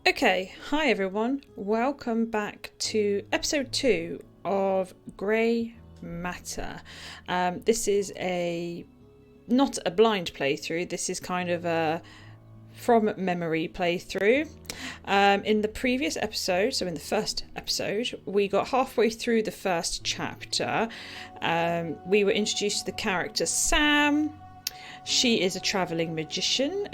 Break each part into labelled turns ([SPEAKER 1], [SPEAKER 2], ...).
[SPEAKER 1] Okay, hi everyone. Welcome back to episode 2 of Grey Matter. This is not a blind playthrough. This is kind of a from memory playthrough. In the previous episode, so in the first episode, we got halfway through the first chapter. We were introduced to the character Sam. She is a travelling magician.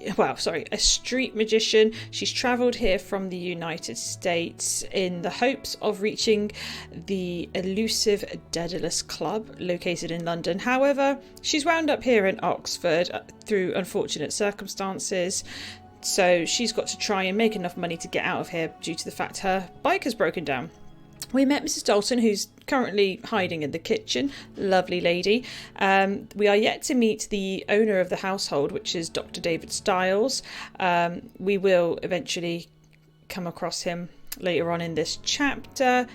[SPEAKER 1] A street magician. She's travelled here from the United States in the hopes of reaching the elusive Daedalus Club located in London. However, she's wound up here in Oxford through unfortunate circumstances. So she's got to try and make enough money to get out of here due to the fact her bike has broken down. We met Mrs. Dalton, who's currently hiding in the kitchen. Lovely lady. We are yet to meet the owner of the household, which is Dr. David Styles. We will eventually come across him later on in this chapter.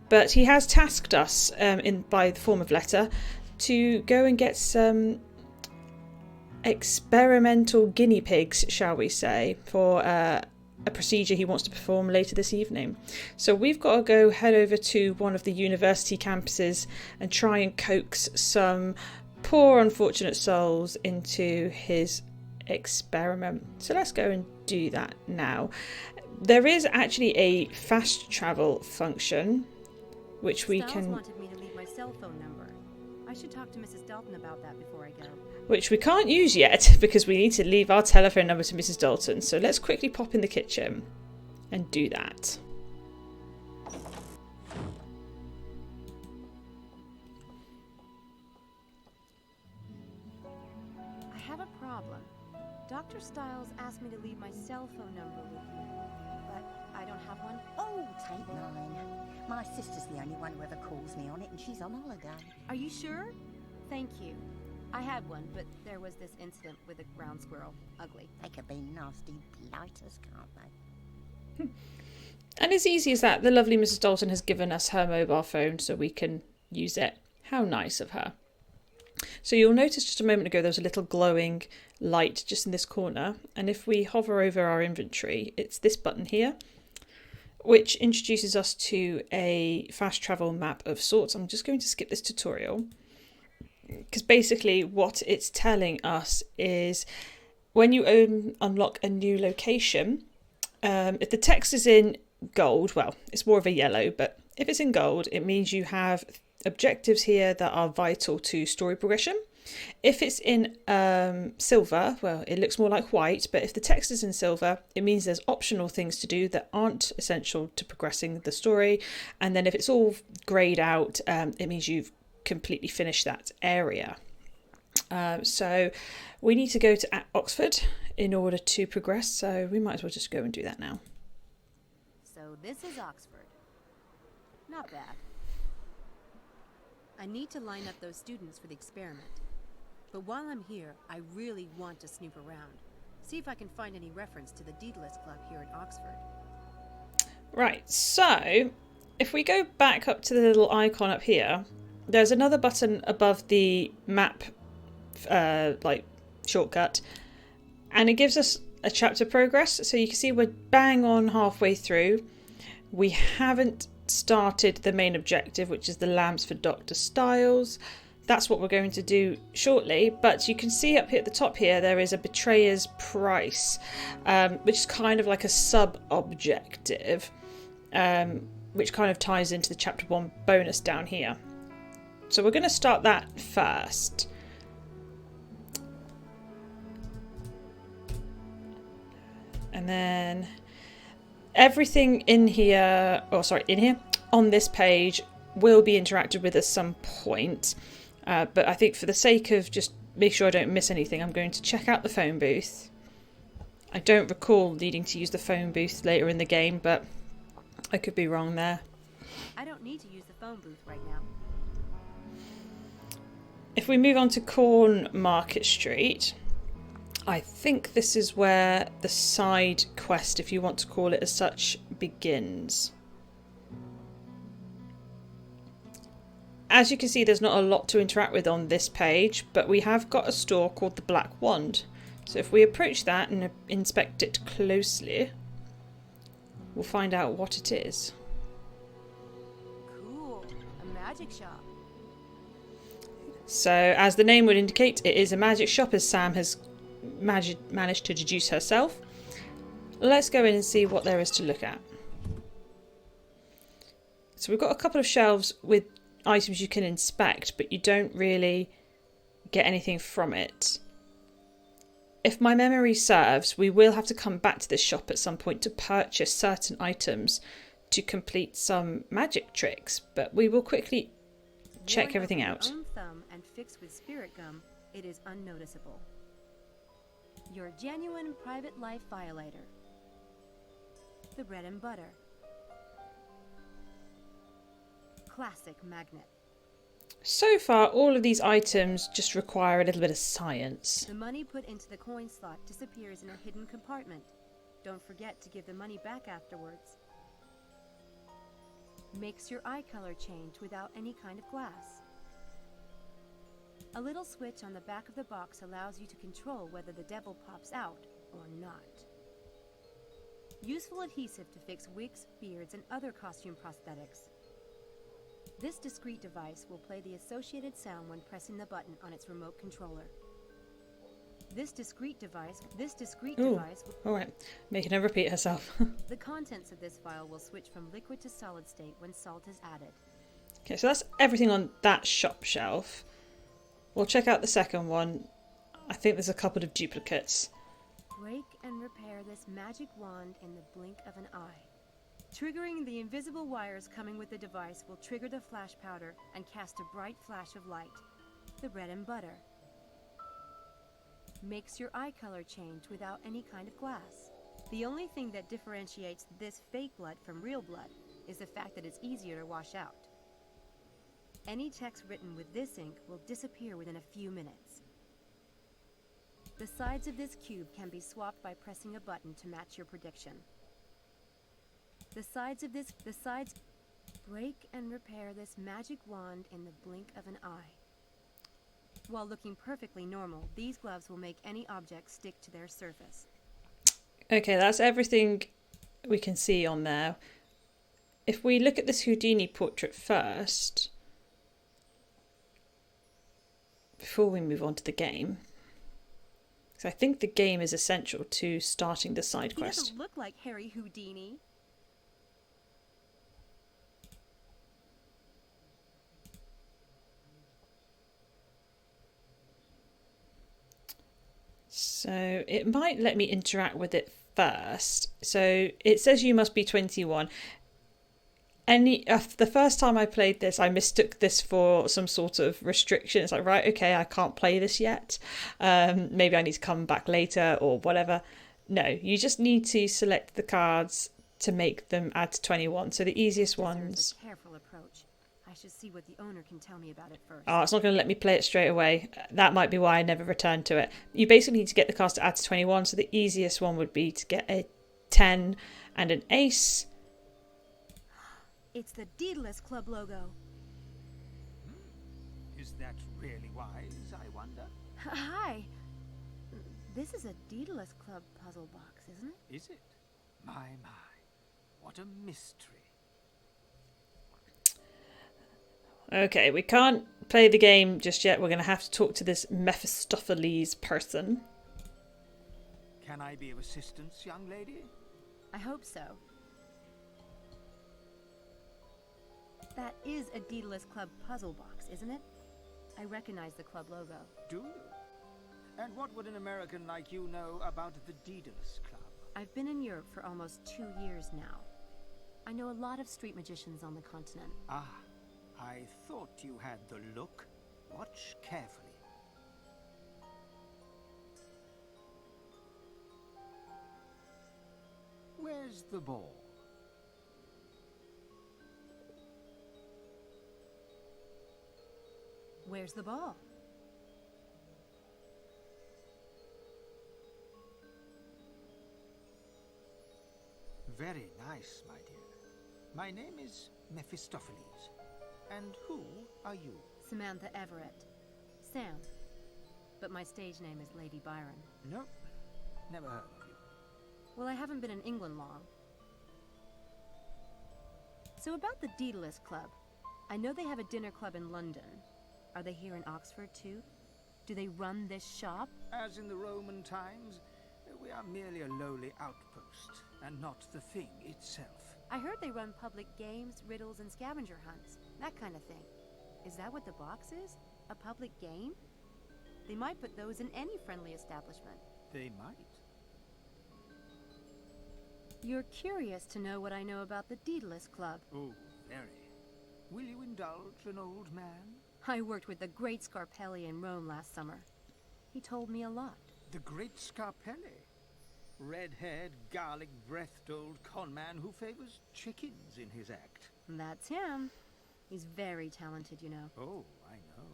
[SPEAKER 1] But he has tasked us, by the form of letter, to go and get some experimental guinea pigs, shall we say, for a procedure he wants to perform later this evening. So we've got to head over to one of the university campuses and try and coax some poor unfortunate souls into his experiment. So let's go and do that now. There is actually a fast travel function which we can
[SPEAKER 2] wanted me to leave my cell phone number. I should talk to Mrs. Dalton about that before I go.
[SPEAKER 1] Which we can't use yet because we need to leave our telephone number to Mrs. Dalton. So let's quickly pop in the kitchen and do that.
[SPEAKER 2] I have a problem. Dr. Styles asked me to leave my cell phone number with you, but I don't have one.
[SPEAKER 3] Oh, take mine. My sister's the only one who ever calls me on it, and she's on holiday.
[SPEAKER 2] Are you sure? Thank you. I had one, but there was this incident with a ground squirrel. Ugly.
[SPEAKER 3] They could be nasty blighters, can't they?
[SPEAKER 1] And as easy as that, the lovely Mrs. Dalton has given us her mobile phone so we can use it. How nice of her. So you'll notice just a moment ago there was a little glowing light just in this corner. And if we hover over our inventory, it's this button here, which introduces us to a fast travel map of sorts. I'm just going to skip this tutorial, because basically what it's telling us is when you unlock a new location, if the text is in gold, well, it's more of a yellow, but if it's in gold, it means you have objectives here that are vital to story progression. If it's in silver, well, it looks more like white, but if the text is in silver, it means there's optional things to do that aren't essential to progressing the story. And then if it's all greyed out, it means you've completely finished that area. So we need to go to Oxford in order to progress, so we might as well just go and do that now.
[SPEAKER 2] So this is Oxford. Not bad. I need to line up those students for the experiment. But while I'm here, I really want to snoop around. See if I can find any reference to the Daedalus Club here in Oxford.
[SPEAKER 1] Right, so if we go back up to the little icon up here, there's another button above the map shortcut, and it gives us a chapter progress. So you can see we're bang on halfway through. We haven't started the main objective, which is the lamps for Dr. Styles. That's what we're going to do shortly, but you can see up here at the top here there is a betrayer's price, which is kind of like a sub-objective, which kind of ties into the chapter 1 bonus down here. So we're going to start that first. And then everything in here, on this page will be interacted with at some point. But I think for the sake of just make sure I don't miss anything, I'm going to check out the phone booth. I don't recall needing to use the phone booth later in the game, but I could be wrong there.
[SPEAKER 2] I don't need to use the phone booth right now.
[SPEAKER 1] If we move on to Corn Market Street, I think this is where the side quest, if you want to call it as such, begins. As you can see, there's not a lot to interact with on this page, but we have got a store called the Black Wand. So if we approach that and inspect it closely, we'll find out what it is.
[SPEAKER 2] Cool. A magic shop.
[SPEAKER 1] So, as the name would indicate, it is a magic shop, as Sam has managed to deduce herself. Let's go in and see what there is to look at. So we've got a couple of shelves with items you can inspect, but you don't really get anything from it. If my memory serves, we will have to come back to this shop at some point to purchase certain items to complete some magic tricks, but we will quickly check everything out.
[SPEAKER 2] Own thumb and fixed with spirit gum, it is unnoticeable. Your genuine private life violator. The bread and butter. Classic magnet.
[SPEAKER 1] So far, all of these items just require a little bit of science.
[SPEAKER 2] The money put into the coin slot disappears in a hidden compartment. Don't forget to give the money back afterwards. Makes your eye color change without any kind of glass. A little switch on the back of the box allows you to control whether the devil pops out or not. Useful adhesive to fix wigs, beards, and other costume prosthetics. This discrete device will play the associated sound when pressing the button on its remote controller. This discrete device
[SPEAKER 1] Alright, making her repeat herself.
[SPEAKER 2] The contents of this file will switch from liquid to solid state when salt is added.
[SPEAKER 1] Okay, so that's everything on that shop shelf. We'll check out the second one. I think there's a couple of duplicates.
[SPEAKER 2] Break and repair this magic wand in the blink of an eye. Triggering the invisible wires coming with the device will trigger the flash powder and cast a bright flash of light. The bread and butter. Makes your eye color change without any kind of glass. The only thing that differentiates this fake blood from real blood is the fact that it's easier to wash out. Any text written with this ink will disappear within a few minutes. The sides of this cube can be swapped by pressing a button to match your prediction. The sides break and repair this magic wand in the blink of an eye. While looking perfectly normal, these gloves will make any object stick to their surface.
[SPEAKER 1] Okay, that's everything we can see on there. If we look at this Houdini portrait first, before we move on to the game, because I think the game is essential to starting the side quest.
[SPEAKER 2] He doesn't look like Harry Houdini.
[SPEAKER 1] So it might let me interact with it first. So it says you must be 21. The first time I played this, I mistook this for some sort of restriction. It's like, right, okay, I can't play this yet. Maybe I need to come back later or whatever. No, you just need to select the cards to make them add to 21. So the easiest ones.
[SPEAKER 2] A careful approach. I should see what the owner can tell me about it first.
[SPEAKER 1] Oh, it's not going to let me play it straight away. That might be why I never returned to it. You basically need to get the cards to add to 21. So the easiest one would be to get a 10 and an ace.
[SPEAKER 2] It's the Daedalus Club logo.
[SPEAKER 4] Is that really wise, I wonder?
[SPEAKER 2] Hi. This is a Daedalus Club puzzle box, isn't it?
[SPEAKER 4] Is it? My. What a mystery.
[SPEAKER 1] Okay, we can't play the game just yet. We're going to have to talk to this Mephistopheles person.
[SPEAKER 4] Can I be of assistance, young lady?
[SPEAKER 2] I hope so. That is a Daedalus Club puzzle box, isn't it? I recognize the club logo.
[SPEAKER 4] Do you? And what would an American like you know about the Daedalus Club?
[SPEAKER 2] I've been in Europe for almost 2 years now. I know a lot of street magicians on the continent.
[SPEAKER 4] Ah, I thought you had the look. Watch carefully. Where's the ball?
[SPEAKER 2] Where's the ball?
[SPEAKER 4] Very nice, my dear. My name is Mephistopheles. And who are you?
[SPEAKER 2] Samantha Everett. Sam. But my stage name is Lady Byron.
[SPEAKER 4] Nope. Never heard of you.
[SPEAKER 2] Well, I haven't been in England long. So about the Daedalus Club. I know they have a dinner club in London. Are they here in Oxford too? Do they run this shop?
[SPEAKER 4] As in the Roman times, we are merely a lowly outpost, and not the thing itself.
[SPEAKER 2] I heard they run public games, riddles, and scavenger hunts. That kind of thing. Is that what the box is? A public game? They might put those in any friendly establishment.
[SPEAKER 4] They might.
[SPEAKER 2] You're curious to know what I know about the Daedalus Club.
[SPEAKER 4] Oh, very. Will you indulge an old man?
[SPEAKER 2] I worked with the great Scarpelli in Rome last summer. He told me a lot.
[SPEAKER 4] The great Scarpelli? Red-haired, garlic-breathed old conman who favors chickens in his act.
[SPEAKER 2] That's him. He's very talented, you know.
[SPEAKER 4] Oh, I know.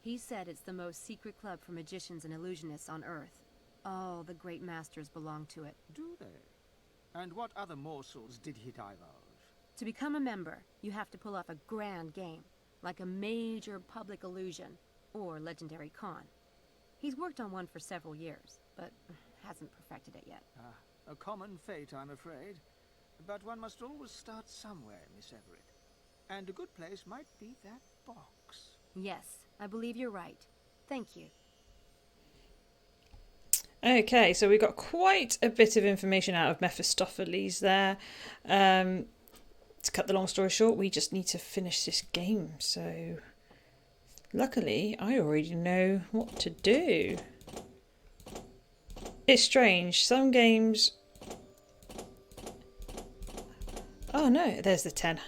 [SPEAKER 2] He said it's the most secret club for magicians and illusionists on Earth. All the great masters belong to it.
[SPEAKER 4] Do they? And what other morsels did he divulge?
[SPEAKER 2] To become a member, you have to pull off a grand game, like a major public illusion, or legendary con. He's worked on one for several years, but hasn't perfected it yet.
[SPEAKER 4] A common fate, I'm afraid. But one must always start somewhere, Miss Everett. And a good place might be that box.
[SPEAKER 2] Yes, I believe you're right. Thank you.
[SPEAKER 1] Okay, so we got quite a bit of information out of Mephistopheles there. To cut the long story short, we just need to finish this game. So, luckily, I already know what to do. It's strange. Some games... Oh no, there's the 10.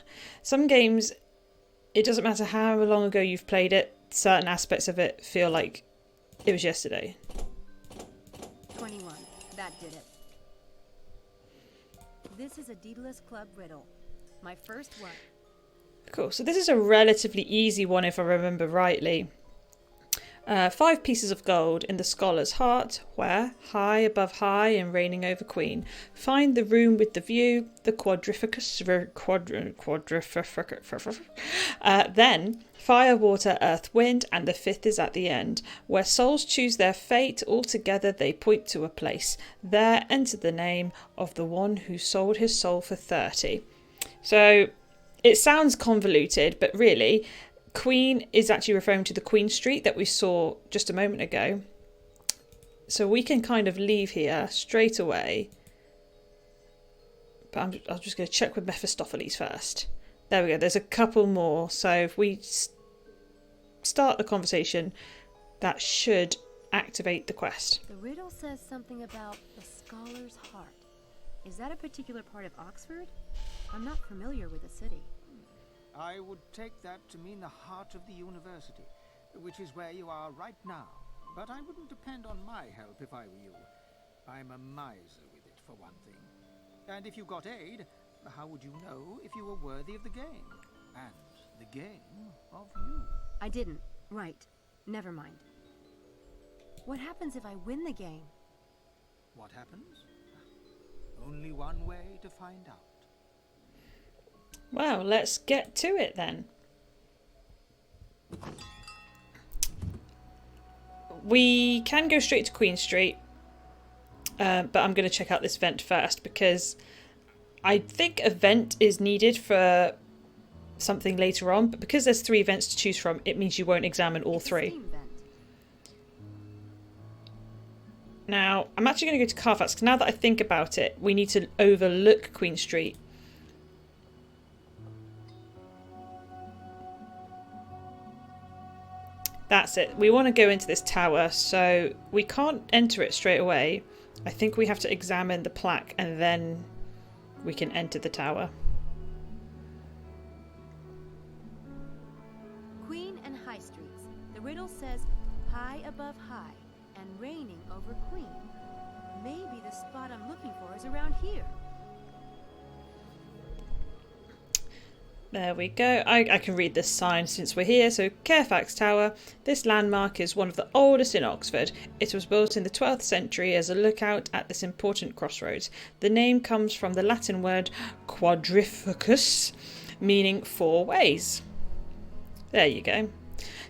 [SPEAKER 1] Some games, it doesn't matter how long ago you've played it, certain aspects of it feel like it was yesterday.
[SPEAKER 2] 21. That did it. This is a Daedalus Club riddle. My first one.
[SPEAKER 1] Cool, so this is a relatively easy one if I remember rightly. 5 pieces of gold in the scholar's heart, where, high above high and reigning over queen, find the room with the view, the quadrificus, then fire, water, earth, wind, and the 5th is at the end, where souls choose their fate, all together they point to a place. There enter the name of the one who sold his soul for 30. So it sounds convoluted, but really, Queen is actually referring to the Queen Street that we saw just a moment ago. So we can kind of leave here straight away. But I'm just going to check with Mephistopheles first. There we go. There's a couple more. So if we start the conversation, that should activate the quest.
[SPEAKER 2] The riddle says something about the scholar's heart. Is that a particular part of Oxford? I'm not familiar with the city.
[SPEAKER 4] I would take that to mean the heart of the university, which is where you are right now. But I wouldn't depend on my help if I were you. I'm a miser with it, for one thing. And if you got aid, how would you know if you were worthy of the game? And the game of you.
[SPEAKER 2] I didn't. Right. Never mind. What happens if I win the game?
[SPEAKER 4] What happens? Only one way to find out.
[SPEAKER 1] Well, let's get to it then. We can go straight to Queen Street, but I'm going to check out this vent first because I think a vent is needed for something later on, but because there's 3 vents to choose from, it means you won't examine all 3. Now, I'm actually going to go to Carfax because now that I think about it, we need to overlook Queen Street. That's it. We want to go into this tower, so we can't enter it straight away. I think we have to examine the plaque and then we can enter the tower.
[SPEAKER 2] Queen and High Streets. The riddle says high above high and reigning over queen. Maybe the spot I'm looking for is around here.
[SPEAKER 1] There we go. I can read this sign since we're here. So, Carfax Tower. This landmark is one of the oldest in Oxford. It was built in the 12th century as a lookout at this important crossroads. The name comes from the Latin word quadrificus, meaning 4 ways. There you go.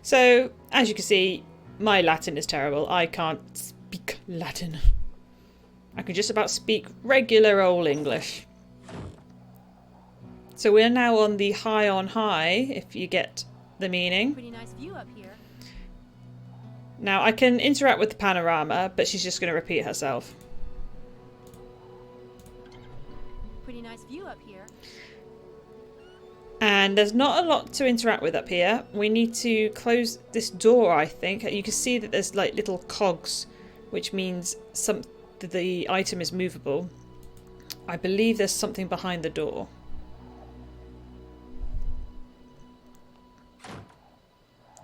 [SPEAKER 1] So, as you can see, my Latin is terrible. I can't speak Latin. I can just about speak regular old English. So we're now on the high on high, if you get the meaning.
[SPEAKER 2] Pretty nice view up here.
[SPEAKER 1] Now I can interact with the panorama, but she's just going to repeat herself.
[SPEAKER 2] Pretty nice view up here.
[SPEAKER 1] And there's not a lot to interact with up here. We need to close this door, I think. You can see that there's like little cogs, which means the item is movable. I believe there's something behind the door.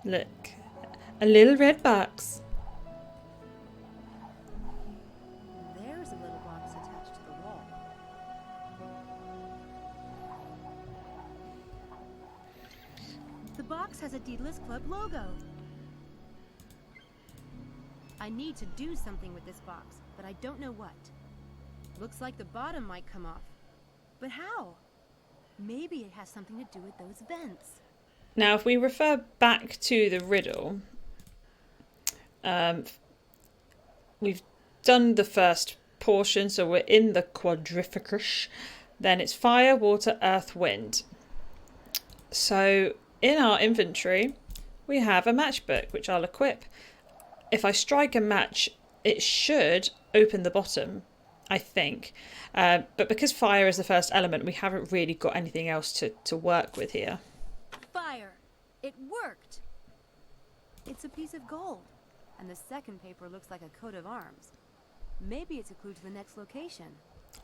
[SPEAKER 1] Look, a little red box.
[SPEAKER 2] There's a little box attached to the wall. The box has a Deedless Club logo. I need to do something with this box, but I don't know what. Looks like the bottom might come off. But how? Maybe it has something to do with those vents.
[SPEAKER 1] Now, if we refer back to the riddle, we've done the first portion, so we're in the quadrificus. Then it's fire, water, earth, wind. So in our inventory, we have a matchbook, which I'll equip. If I strike a match, it should open the bottom, I think. But because fire is the first element, we haven't really got anything else to work with here.
[SPEAKER 2] Fire! It worked! It's a piece of gold. And the second paper looks like a coat of arms. Maybe it's a clue to the next location.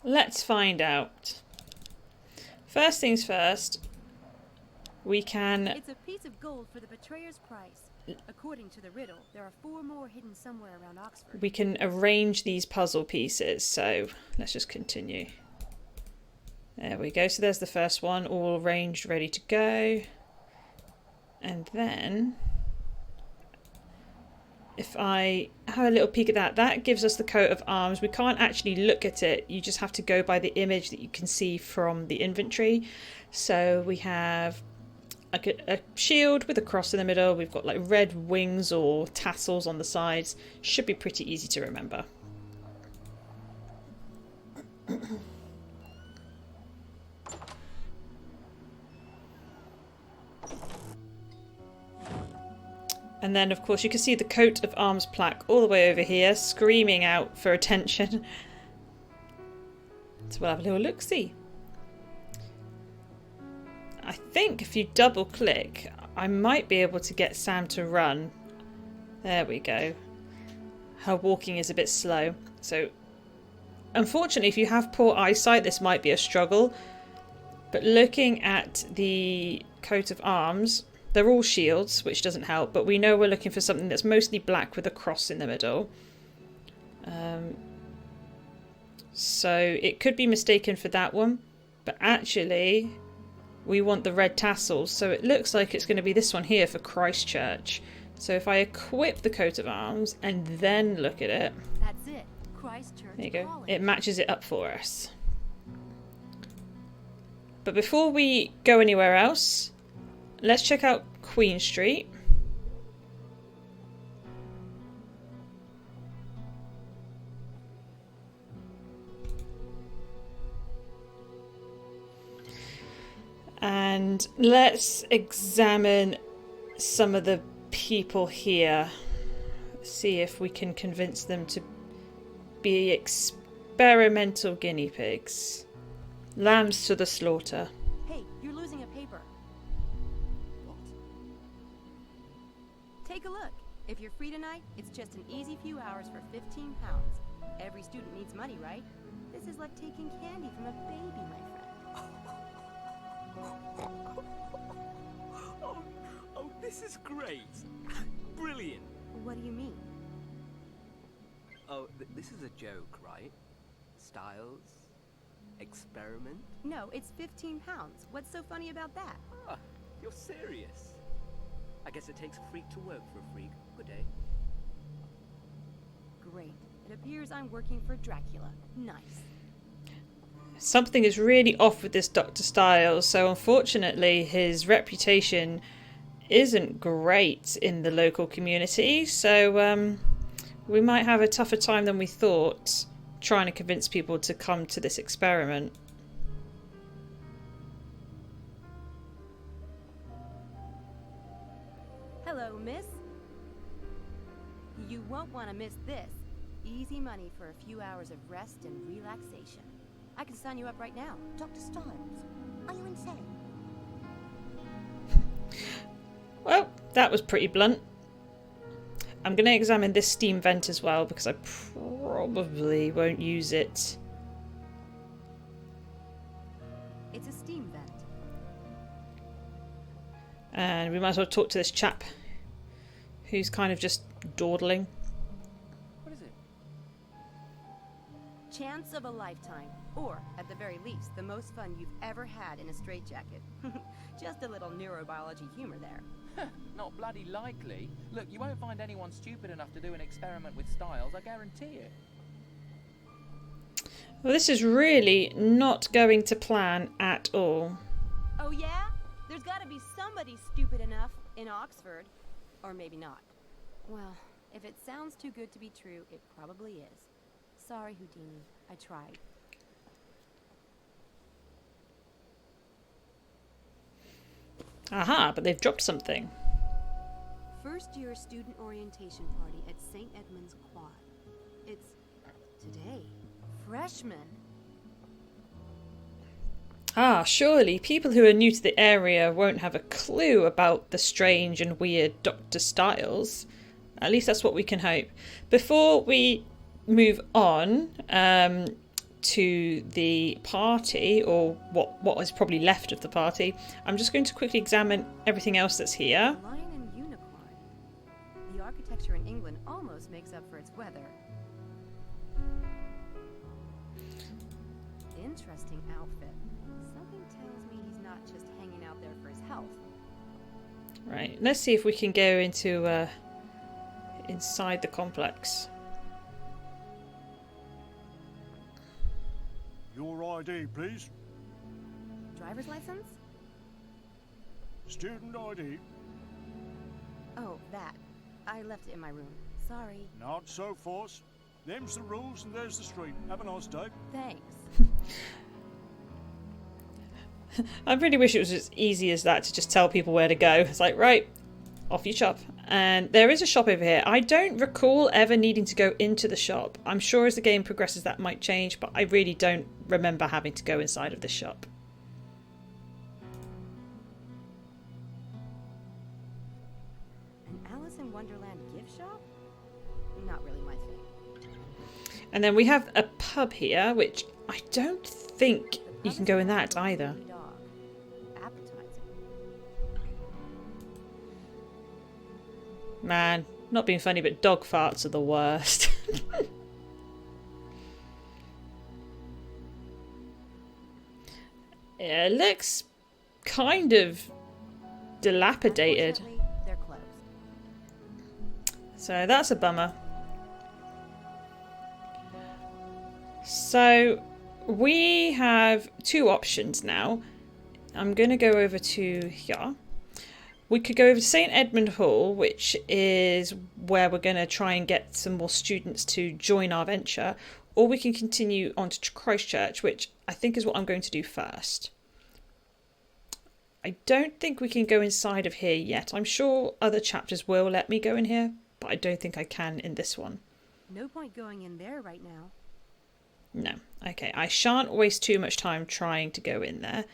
[SPEAKER 1] Let's find out. First things first, we can...
[SPEAKER 2] It's a piece of gold for the betrayer's price. According to the riddle, there are 4 more hidden somewhere around Oxford.
[SPEAKER 1] We can arrange these puzzle pieces, so let's just continue. There we go. So there's the first one, all arranged, ready to go. And then, if I have a little peek at that, that gives us the coat of arms. We can't actually look at it. You just have to go by the image that you can see from the inventory. So we have a shield with a cross in the middle. We've got like red wings or tassels on the sides. Should be pretty easy to remember. And then, of course, you can see the coat of arms plaque all the way over here, screaming out for attention. So we'll have a little look-see. I think if you double-click, I might be able to get Sam to run. There we go. Her walking is a bit slow. So, unfortunately, if you have poor eyesight, this might be a struggle. But looking at the coat of arms... They're all shields, which doesn't help, but we know we're looking for something that's mostly black with a cross in the middle. So it could be mistaken for that one, but actually we want the red tassels, so it looks like it's going to be this one here for Christchurch. So if I equip the coat of arms and then look at it,
[SPEAKER 2] that's it. Christchurch.
[SPEAKER 1] There you go.
[SPEAKER 2] College.
[SPEAKER 1] It matches it up for us. But before we go anywhere else, let's check out Queen Street. And let's examine some of the people here. See if we can convince them to be experimental guinea pigs. Lambs to the slaughter.
[SPEAKER 2] Hey, you're losing a paper. What? Take a look. If you're free tonight, it's just an easy few hours for £15. Every student needs money, right? This is like taking candy from a baby, my friend.
[SPEAKER 5] Oh, this is great. Brilliant.
[SPEAKER 2] What do you mean?
[SPEAKER 5] Oh, this is a joke, right? Styles? Experiment?
[SPEAKER 2] No, it's £15. What's so funny about that?
[SPEAKER 5] Ah, you're serious. I guess it takes a freak to work for a freak. Good day.
[SPEAKER 2] Great. It appears I'm working for Dracula. Nice.
[SPEAKER 1] Something is really off with this Dr. Styles, so unfortunately his reputation isn't great in the local community, so we might have a tougher time than we thought trying to convince people to come to this experiment.
[SPEAKER 2] won't want to miss this. Easy money for a few hours of rest and relaxation. I can sign you up right now.
[SPEAKER 3] Dr. Styles, are you insane?
[SPEAKER 1] Well, that was pretty blunt. I'm going to examine this steam vent as well because I probably won't use it.
[SPEAKER 2] It's a steam vent.
[SPEAKER 1] And we might as well talk to this chap who's kind of just dawdling.
[SPEAKER 5] What is it?
[SPEAKER 2] Chance of a lifetime. Or, at the very least, the most fun you've ever had in a straitjacket. Just a little neurobiology humor there.
[SPEAKER 5] Not bloody likely. Look, you won't find anyone stupid enough to do an experiment with Styles, I guarantee it.
[SPEAKER 1] Well, this is really not going to plan at all.
[SPEAKER 2] Oh yeah? There's gotta be somebody stupid enough in Oxford. Or maybe not. Well, if it sounds too good to be true, it probably is. Sorry, Houdini. I tried.
[SPEAKER 1] Aha, but they've dropped something.
[SPEAKER 2] First year student orientation party at St. Edmund's Quad. It's today. Freshmen.
[SPEAKER 1] Ah, surely people who are new to the area won't have a clue about the strange and weird Dr. Styles. At least that's what we can hope. Before we move on to the party, or what is probably left of the party, I'm just going to quickly examine everything else that's here.
[SPEAKER 2] Lion and unicorn. The architecture in England almost makes up for its weather. Interesting outfit. Something tells me he's not just hanging out there for his health.
[SPEAKER 1] Right, let's see if we can go into inside the complex.
[SPEAKER 6] Your ID, please.
[SPEAKER 2] Driver's license?
[SPEAKER 6] Student ID.
[SPEAKER 2] Oh, that. I left it in my room. Sorry.
[SPEAKER 6] Not so forced. Them's the rules and there's the street. Have a nice day.
[SPEAKER 2] Thanks.
[SPEAKER 1] I really wish it was as easy as that to just tell people where to go. It's like, right, off you shop. And there is a shop over here. I don't recall ever needing to go into the shop. I'm sure as the game progresses that might change, but I really don't remember having to go inside of this shop.
[SPEAKER 2] An Alice in Wonderland gift shop? Not really my thing.
[SPEAKER 1] And then we have a pub here, which I don't think you can go in that either. Man, not being funny, but dog farts are the worst. It looks kind of dilapidated.
[SPEAKER 2] They're closed.
[SPEAKER 1] So that's a bummer. So we have two options now. I'm going to go over to here. We could go over to St. Edmund Hall, which is where we're going to try and get some more students to join our venture, or we can continue on to Christchurch, which I think is what I'm going to do first. I don't think we can go inside of here yet. I'm sure other chapters will let me go in here, but I don't think I can in this one.
[SPEAKER 2] No point going in there right now.
[SPEAKER 1] No. Okay, I shan't waste too much time trying to go in there.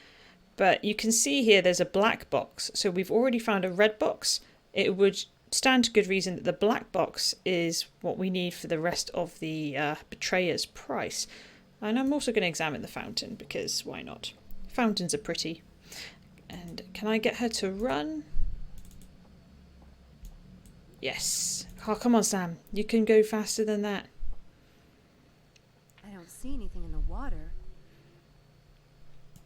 [SPEAKER 1] But you can see here there's a black box. So we've already found a red box. It would stand to good reason that the black box is what we need for the rest of the betrayer's price. And I'm also going to examine the fountain because why not? Fountains are pretty. And can I get her to run? Yes. Oh, come on, Sam. You can go faster than that.
[SPEAKER 2] I don't see anything in the water.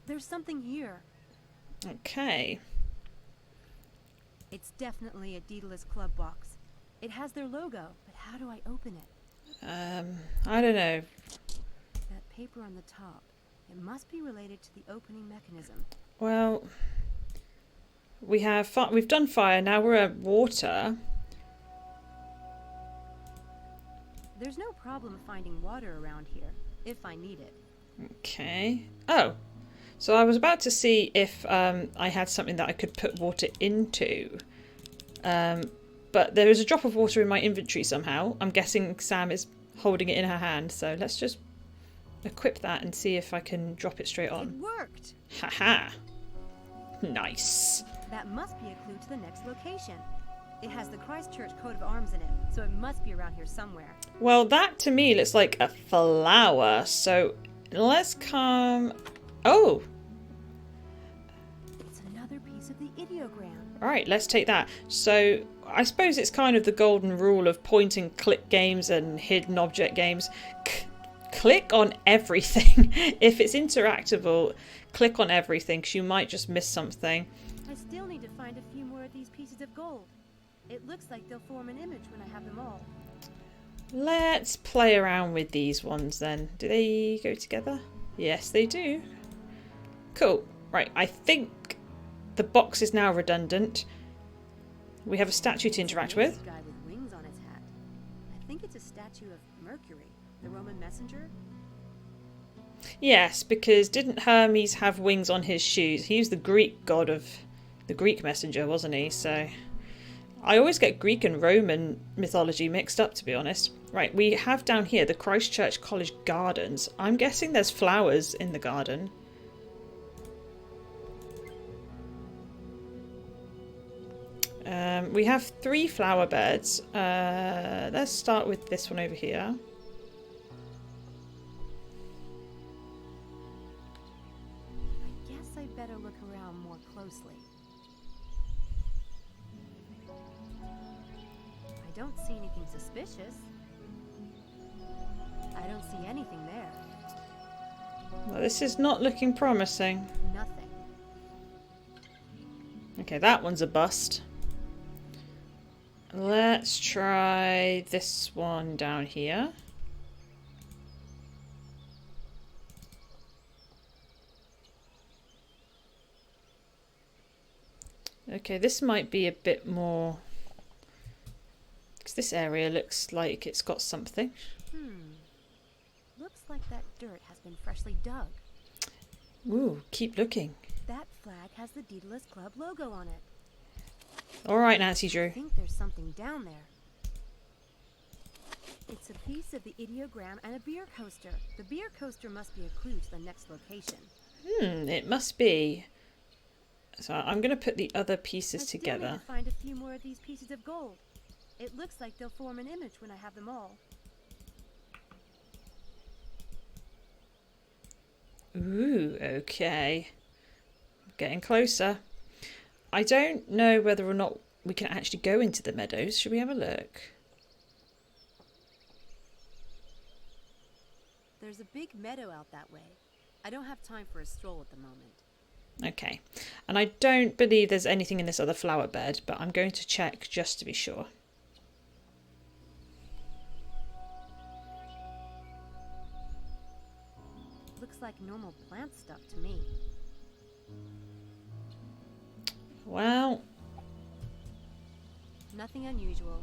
[SPEAKER 2] There's something here.
[SPEAKER 1] Okay.
[SPEAKER 2] It's definitely a Daedalus Club box. It has their logo, but how do I open it?
[SPEAKER 1] I don't know.
[SPEAKER 2] That paper on the top. It must be related to the opening mechanism.
[SPEAKER 1] Well, we've done fire, now we're at water.
[SPEAKER 2] There's no problem finding water around here, if I need it.
[SPEAKER 1] Okay. Oh, so I was about to but I had something that I could put water into. But but there is a drop of water in my inventory somehow. I'm guessing Sam is holding it in her hand, so let's just equip that and see if I can drop it straight on.
[SPEAKER 2] It worked!
[SPEAKER 1] Haha! Nice.
[SPEAKER 2] That must be a clue to the next location. It has the Christchurch coat of arms in it, so it must be around here somewhere.
[SPEAKER 1] Well, that to me looks like a flower, so let's come... Oh!
[SPEAKER 2] It's another piece of the ideogram.
[SPEAKER 1] Alright, let's take that. So, I suppose it's kind of the golden rule of point and click games and hidden object games. Click on everything. If it's interactable, click on everything, because you might just miss something.
[SPEAKER 2] I still need to find a few more of these pieces of gold. It looks like they'll form an image when I have them all.
[SPEAKER 1] Let's play around with these ones then. Do they go together? Yes, they do. Cool. Right, I think the box is now redundant. We have a statue to interact with.
[SPEAKER 2] Guy with wings on his hat. I think it's a statue of Mercury, the Roman messenger.
[SPEAKER 1] Yes, because didn't Hermes have wings on his shoes? He was the Greek god of the Greek messenger, wasn't he? So I always get Greek and Roman mythology mixed up, to be honest. Right, we have down here the Christchurch College Gardens. I'm guessing there's flowers in the garden. We have 3 flower beds. Let's start with this one over here.
[SPEAKER 2] I guess I better look around more closely. I don't see anything suspicious. I don't see anything there.
[SPEAKER 1] Well, this is not looking promising.
[SPEAKER 2] Nothing.
[SPEAKER 1] Okay, that one's a bust. Let's try this one down here. Okay, this might be a bit more... because this area looks like it's got something.
[SPEAKER 2] Looks like that dirt has been freshly dug.
[SPEAKER 1] Ooh, keep looking.
[SPEAKER 2] That flag has the Daedalus Club logo on it.
[SPEAKER 1] Alright, Nancy Drew.
[SPEAKER 2] I think there's something down there. It's a piece of the ideogram and a beer coaster. The beer coaster must be a clue to the next location.
[SPEAKER 1] It must be. So I'm going to put the other pieces
[SPEAKER 2] I still
[SPEAKER 1] together.
[SPEAKER 2] need to find a few more of these pieces of gold. It looks like they'll form an image when I have them all.
[SPEAKER 1] Ooh, okay. Getting closer. I don't know whether or not we can actually go into the meadows. Should we have a look?
[SPEAKER 2] There's a big meadow out that way. I don't have time for a stroll at the moment.
[SPEAKER 1] Okay. And I don't believe there's anything in this other flower bed, but I'm going to check just to be sure.
[SPEAKER 2] Looks like normal plant stuff to me.
[SPEAKER 1] Well,
[SPEAKER 2] Nothing unusual.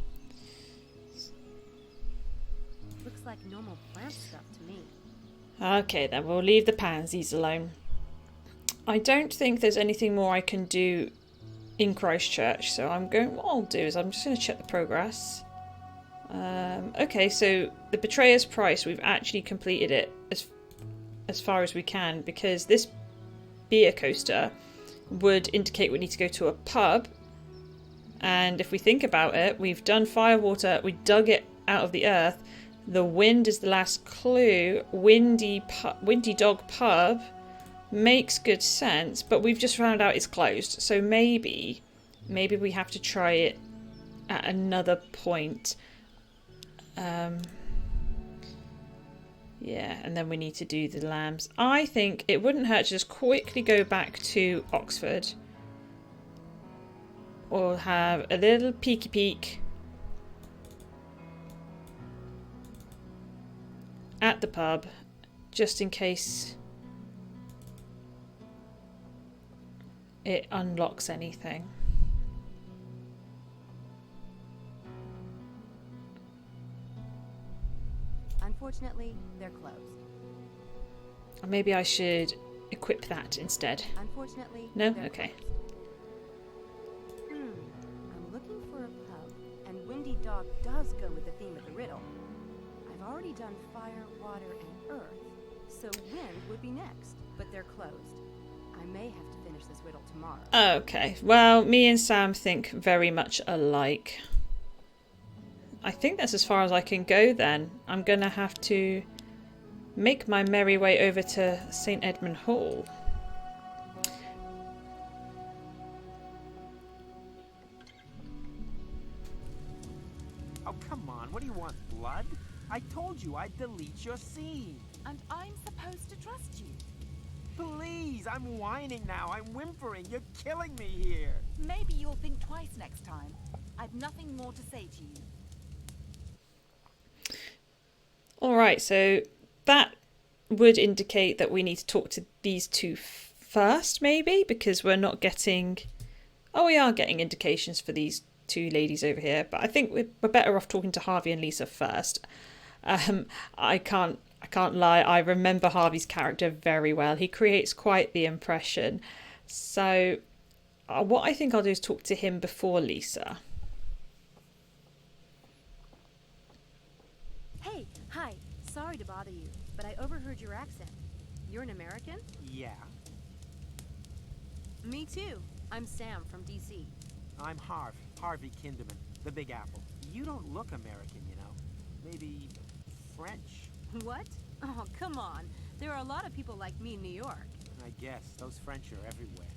[SPEAKER 2] Looks like normal plant stuff to me.
[SPEAKER 1] okay then, we'll leave the pansies alone. I don't think there's anything more I can do in Christchurch, so what I'll do is I'm just going to check the progress. Okay, so the Betrayer's Price, we've actually completed it as far as we can, because this beer coaster would indicate we need to go to a pub, and if we think about it, we've done Firewater, we dug it out of the earth, the wind is the last clue, Windy Dog Pub makes good sense, but we've just found out it's closed, so maybe we have to try it at another point. Yeah, and then we need to do the lambs. I think it wouldn't hurt to just quickly go back to Oxford. Or have a little peeky peek at the pub, just in case it unlocks anything.
[SPEAKER 2] Unfortunately, they're closed.
[SPEAKER 1] Or maybe I should equip that instead.
[SPEAKER 2] Unfortunately,
[SPEAKER 1] No?
[SPEAKER 2] they're
[SPEAKER 1] Okay.
[SPEAKER 2] closed. I'm looking for a pub, and talk does go with the theme of the riddle. I've already done fire, water, and earth, so wind would be next, but they're closed. I may have to finish this riddle tomorrow.
[SPEAKER 1] Okay, well, me and Sam think very much alike. I think that's as far as I can go then. I'm gonna have to make my merry way over to St. Edmund Hall.
[SPEAKER 7] Oh, come on. What do you want, blood? I told you I'd delete your scene.
[SPEAKER 8] And I'm supposed to trust you.
[SPEAKER 7] Please, I'm whining now. I'm whimpering. You're killing me here.
[SPEAKER 8] Maybe you'll think twice next time. I've nothing more to say to you.
[SPEAKER 1] Alright, so that would indicate that we need to talk to these two first, maybe, because we're not getting... Oh, we are getting indications for these two ladies over here, but I think we're better off talking to Harvey and Lisa first. I can't lie, I remember Harvey's character very well. He creates quite the impression. So what I think I'll do is talk to him before Lisa.
[SPEAKER 2] Hey, hi. Sorry to bother you, but I overheard your accent. You're an American?
[SPEAKER 7] Yeah,
[SPEAKER 2] Me too. I'm Sam from DC.
[SPEAKER 7] I'm Harvey Kinderman, the Big Apple. You don't look American, you know. Maybe French.
[SPEAKER 2] What? Oh, come on. There are a lot of people like me in New York.
[SPEAKER 7] I guess those French are everywhere.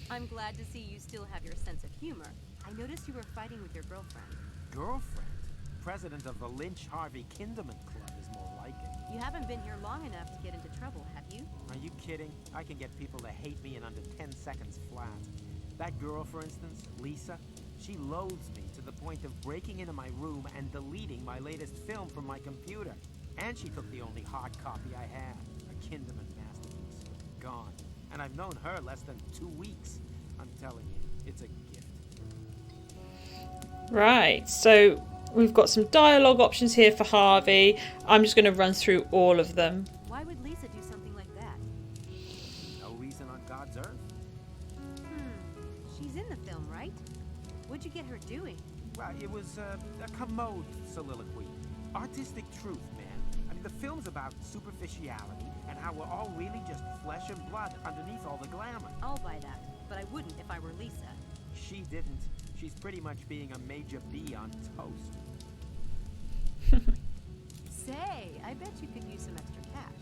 [SPEAKER 2] I'm glad to see you still have your sense of humor. I noticed you were fighting with your girlfriend.
[SPEAKER 7] Girlfriend? President of the Lynch Harvey Kinderman Club is more like it.
[SPEAKER 2] You haven't been here long enough to get into trouble, have you?
[SPEAKER 7] Are you kidding? I can get people to hate me in under 10 seconds flat. That girl, for instance, Lisa, she loathes me to the point of breaking into my room and deleting my latest film from my computer. And she took the only hard copy I had, a Kinderman masterpiece. Gone. And I've known her less than 2 weeks. I'm telling you, it's a gift.
[SPEAKER 1] Right, so we've got some dialogue options here for Harvey. I'm just going to run through all of them.
[SPEAKER 2] Why would Lisa do something like that?
[SPEAKER 7] No reason on God's earth.
[SPEAKER 2] She's in the film, right? What'd you get her doing?
[SPEAKER 7] Well, it was a commode soliloquy. Artistic truth, man. I mean, the film's about superficiality and how we're all really just flesh and blood underneath all the glamour.
[SPEAKER 2] I'll buy that, but I wouldn't if I were Lisa.
[SPEAKER 7] She didn't. She's pretty much being a major B on toast.
[SPEAKER 2] Say, I bet you could use some extra cash.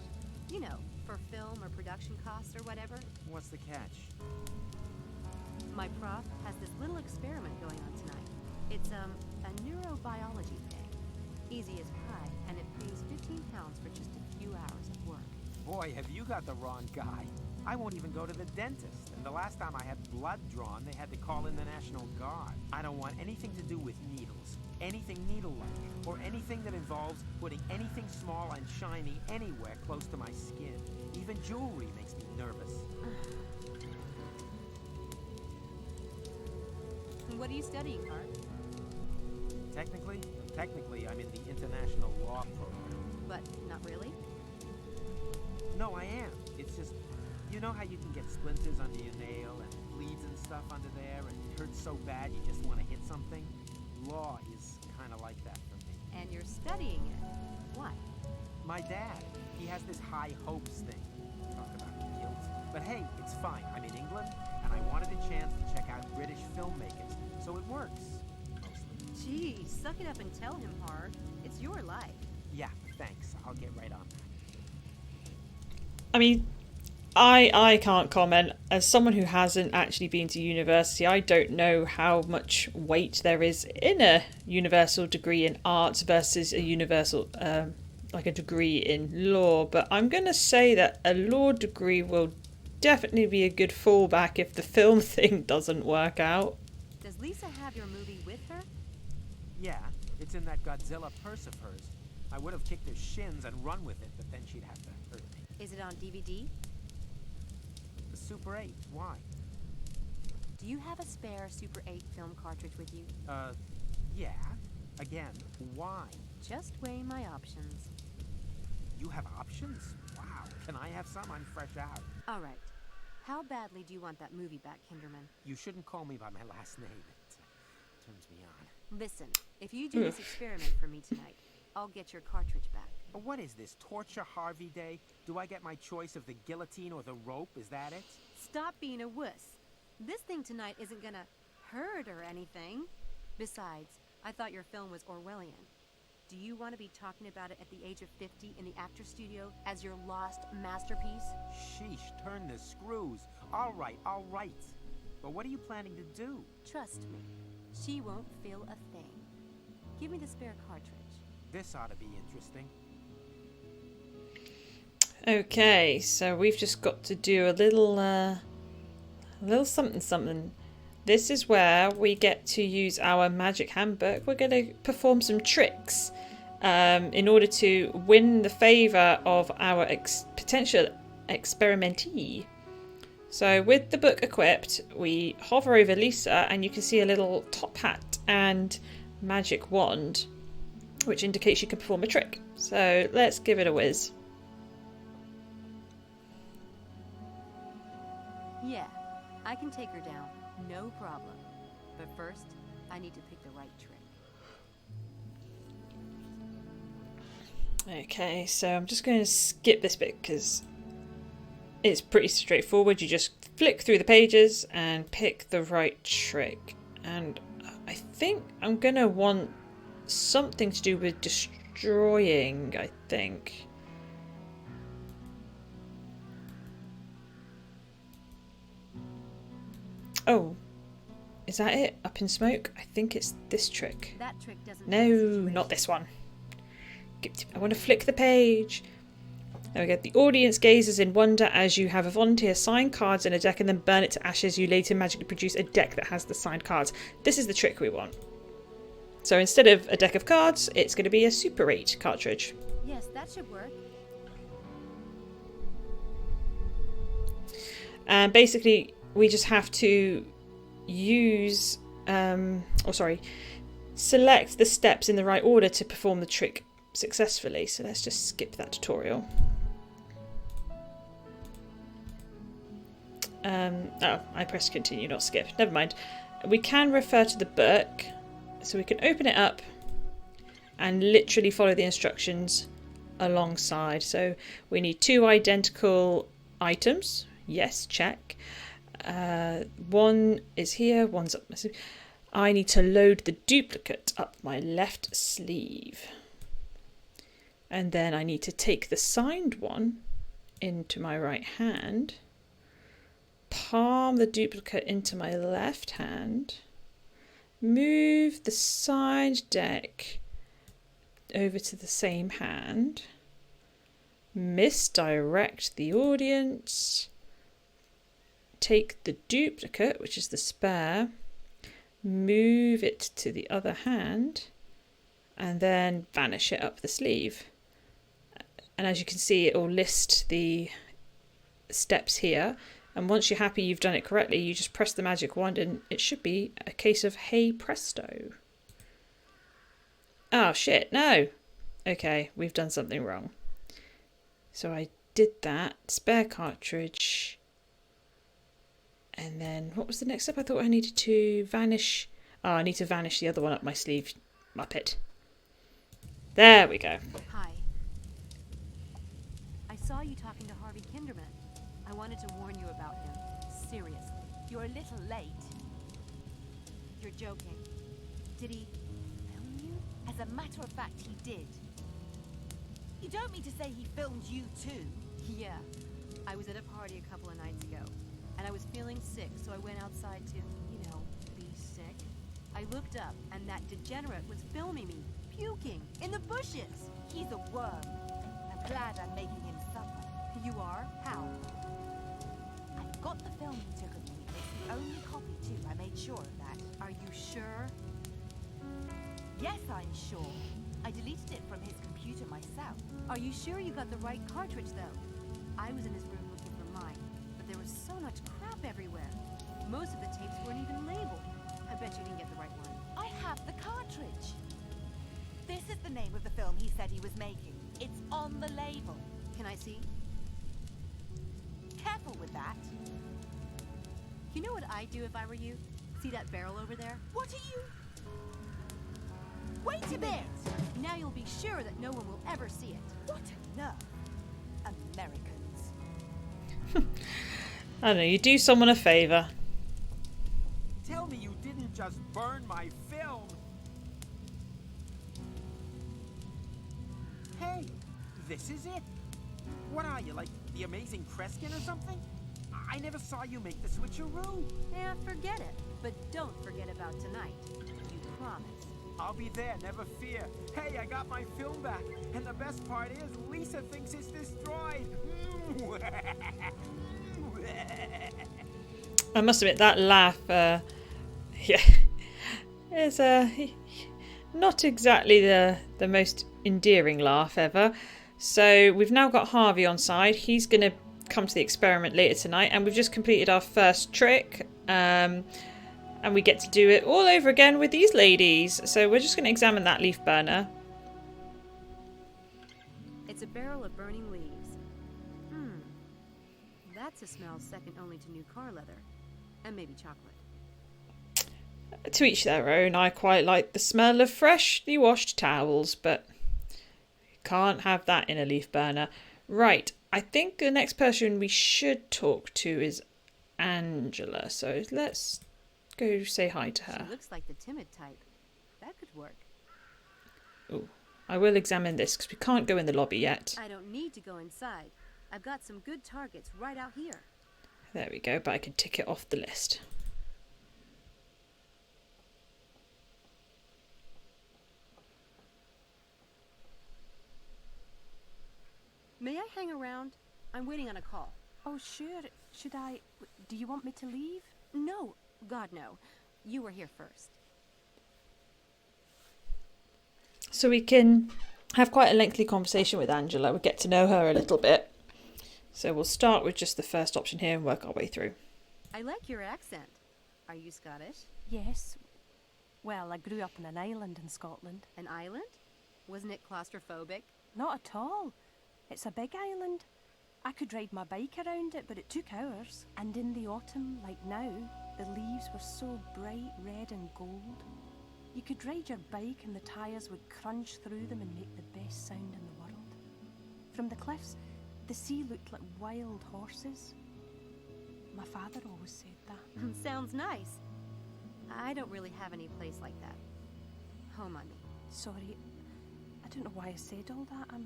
[SPEAKER 2] You know, for film or production costs or whatever.
[SPEAKER 7] What's the catch?
[SPEAKER 2] My prof has this little experiment going on tonight. It's a neurobiology thing. Easy as pie, and it pays £15 for just a few hours of work.
[SPEAKER 7] Boy, have you got the wrong guy. I won't even go to the dentist, and the last time I had blood drawn, they had to call in the National Guard. I don't want anything to do with needles, anything needle-like, or anything that involves putting anything small and shiny anywhere close to my skin. Even jewelry makes me nervous.
[SPEAKER 2] What are you studying, Hart?
[SPEAKER 7] Technically, I'm in the international law program.
[SPEAKER 2] But not really?
[SPEAKER 7] No, I am. It's just, you know how you can get splinters under your nail and bleeds and stuff under there, and it hurts so bad you just want to hit something? Law is kind of like that for me.
[SPEAKER 2] And you're studying it. Why?
[SPEAKER 7] My dad, he has this high hopes thing. Talk about guilt. But hey, it's fine. I'm in England, and I wanted a chance to check out British filmmakers, so it works. Mostly.
[SPEAKER 2] Gee, suck it up and tell him, Hart. It's your life.
[SPEAKER 7] Yeah, thanks. I'll get right on that.
[SPEAKER 1] I mean, I can't comment. As someone who hasn't actually been to university, I don't know how much weight there is in a universal degree in arts versus a universal, like a degree in law. But I'm going to say that a law degree will definitely be a good fallback if the film thing doesn't work out.
[SPEAKER 2] Does Lisa have your movie with her?
[SPEAKER 7] Yeah, it's in that Godzilla purse of hers. I would have kicked her shins and run with it, but then she'd have to hurt me.
[SPEAKER 2] Is it on DVD?
[SPEAKER 7] The Super 8, why?
[SPEAKER 2] Do you have a spare Super 8 film cartridge with you?
[SPEAKER 7] Yeah. Again, why?
[SPEAKER 2] Just weigh my options.
[SPEAKER 7] You have options? Wow. Can I have some? I'm fresh out.
[SPEAKER 2] All right. How badly do you want that movie back, Kinderman?
[SPEAKER 7] You shouldn't call me by my last name. It turns me on.
[SPEAKER 2] Listen, if you do this experiment for me tonight, I'll get your cartridge back.
[SPEAKER 7] What is this, Torture Harvey Day? Do I get my choice of the guillotine or the rope? Is that it?
[SPEAKER 2] Stop being a wuss. This thing tonight isn't gonna hurt or anything. Besides, I thought your film was Orwellian. Do you want to be talking about it at the age of 50 in the actor studio as your lost masterpiece?
[SPEAKER 7] Sheesh, turn the screws. All right. But what are you planning to do?
[SPEAKER 2] Trust me, she won't feel a thing. Give me the spare cartridge.
[SPEAKER 7] This ought to be interesting.
[SPEAKER 1] Okay, so we've just got to do a little something. This is where we get to use our magic handbook. We're going to perform some tricks in order to win the favour of our potential experimentee. So with the book equipped, we hover over Lisa and you can see a little top hat and magic wand, which indicates you can perform a trick. So let's give it a whiz.
[SPEAKER 2] Yeah, I can take her down, no problem. But first, I need to pick the right trick.
[SPEAKER 1] Okay, so I'm just going to skip this bit because it's pretty straightforward. You just flick through the pages and pick the right trick. And I think I'm going to want something to do with destroying, I think. Oh, is that it? Up in smoke? I think it's this trick.
[SPEAKER 2] That trick doesn't.
[SPEAKER 1] No, not this one. I want to flick the page. There we go. The audience gazes in wonder as you have a volunteer sign cards in a deck and then burn it to ashes. You later magically produce a deck that has the signed cards. This is the trick we want. So instead of a deck of cards, it's going to be a Super 8 cartridge.
[SPEAKER 2] Yes, that should work.
[SPEAKER 1] And basically, we just have to use, select the steps in the right order to perform the trick successfully. So let's just skip that tutorial. Oh, I pressed continue, not skip. Never mind. We can refer to the book, so we can open it up and literally follow the instructions alongside. So we need 2 identical items. Yes, check. One is here, one's up my sleeve. I need to load the duplicate up my left sleeve. And then I need to take the signed one into my right hand, palm the duplicate into my left hand, move the signed deck over to the same hand, misdirect the audience, take the duplicate, which is the spare, move it to the other hand, and then vanish it up the sleeve. And as you can see, it will list the steps here. And once you're happy you've done it correctly, you just press the magic wand and it should be a case of hey presto. Oh shit, no. Okay, we've done something wrong. So I did that, spare cartridge. And then what was the next step? I thought I needed to vanish. Oh, I need to vanish the other one up my sleeve. Muppet. There we go.
[SPEAKER 2] Hi. I saw you talking to Harvey Kinderman. I wanted to warn you about him. Seriously.
[SPEAKER 8] You're a little late.
[SPEAKER 2] You're joking. Did he film you?
[SPEAKER 8] As a matter of fact, he did. You don't mean to say he filmed you too?
[SPEAKER 2] Yeah. I was at a party a couple of nights ago, and I was feeling sick, so I went outside to, be sick. I looked up, and that degenerate was filming me, puking, in the bushes.
[SPEAKER 8] He's a worm. I'm glad I'm making him suffer.
[SPEAKER 2] You are? How?
[SPEAKER 8] I've got the film he took of me, and it's the only copy too. I made sure of that.
[SPEAKER 2] Are you sure?
[SPEAKER 8] Yes, I'm sure. I deleted it from his computer myself.
[SPEAKER 2] Are you sure you got the right cartridge, though? I was in his room looking for mine, but there was so much crap everywhere. Most of the tapes weren't even labeled. I bet you didn't get the right one.
[SPEAKER 8] I have the cartridge. This is the name of the film he said he was making. It's on the label.
[SPEAKER 2] Can I see?
[SPEAKER 8] Careful with that.
[SPEAKER 2] You know what I'd do if I were you? See that barrel over there?
[SPEAKER 8] What are you? Wait a bit! Now you'll be sure that no one will ever see it. What a nerve. Americans.
[SPEAKER 1] I don't know, you do someone a favour.
[SPEAKER 7] Tell me you didn't just burn my film. Hey, this is it. What are you, like the amazing Kreskin or something? I never saw you make the switcheroo.
[SPEAKER 2] Yeah, forget it. But don't forget about tonight. You promise.
[SPEAKER 7] I'll be there, never fear. Hey, I got my film back. And the best part is, Lisa thinks it's destroyed.
[SPEAKER 1] I must admit, that laugh, yeah, is not exactly the most endearing laugh ever. So we've now got Harvey on side. He's going to come to the experiment later tonight, and we've just completed our first trick. And we get to do it all over again with these ladies. So we're just going to examine that leaf burner.
[SPEAKER 2] It's a barrel of burning leaves. That's a smell second only to new car leather. And maybe chocolate.
[SPEAKER 1] To each their own. I quite like the smell of freshly washed towels, but you can't have that in a leaf burner. Right, I think the next person we should talk to is Angela. So let's go say hi to her.
[SPEAKER 2] She looks like the timid type. That could work.
[SPEAKER 1] Oh, I will examine this because we can't go in the lobby yet.
[SPEAKER 2] I don't need to go inside. I've got some good targets right out here.
[SPEAKER 1] There we go, but I can tick it off the list.
[SPEAKER 2] May I hang around? I'm waiting on a call.
[SPEAKER 9] Oh, sure. Should I... Do you want me to leave?
[SPEAKER 2] No. God, no. You were here first.
[SPEAKER 1] So we can have quite a lengthy conversation with Angela. We'll get to know her a little bit. So we'll start with just the first option here and work our way through.
[SPEAKER 2] I like your accent. Are you Scottish?
[SPEAKER 9] Yes. Well, I grew up on an island in Scotland.
[SPEAKER 2] An island? Wasn't it claustrophobic?
[SPEAKER 9] Not at all. It's a big island. I could ride my bike around it, but it took hours. And in the autumn, like now, the leaves were so bright red and gold. You could ride your bike and the tyres would crunch through them and make the best sound in the world. From the cliffs, the sea looked like wild horses. My father always said that.
[SPEAKER 2] Sounds nice. I don't really have any place like that. Home, I mean.
[SPEAKER 9] Sorry, I don't know why I said all that.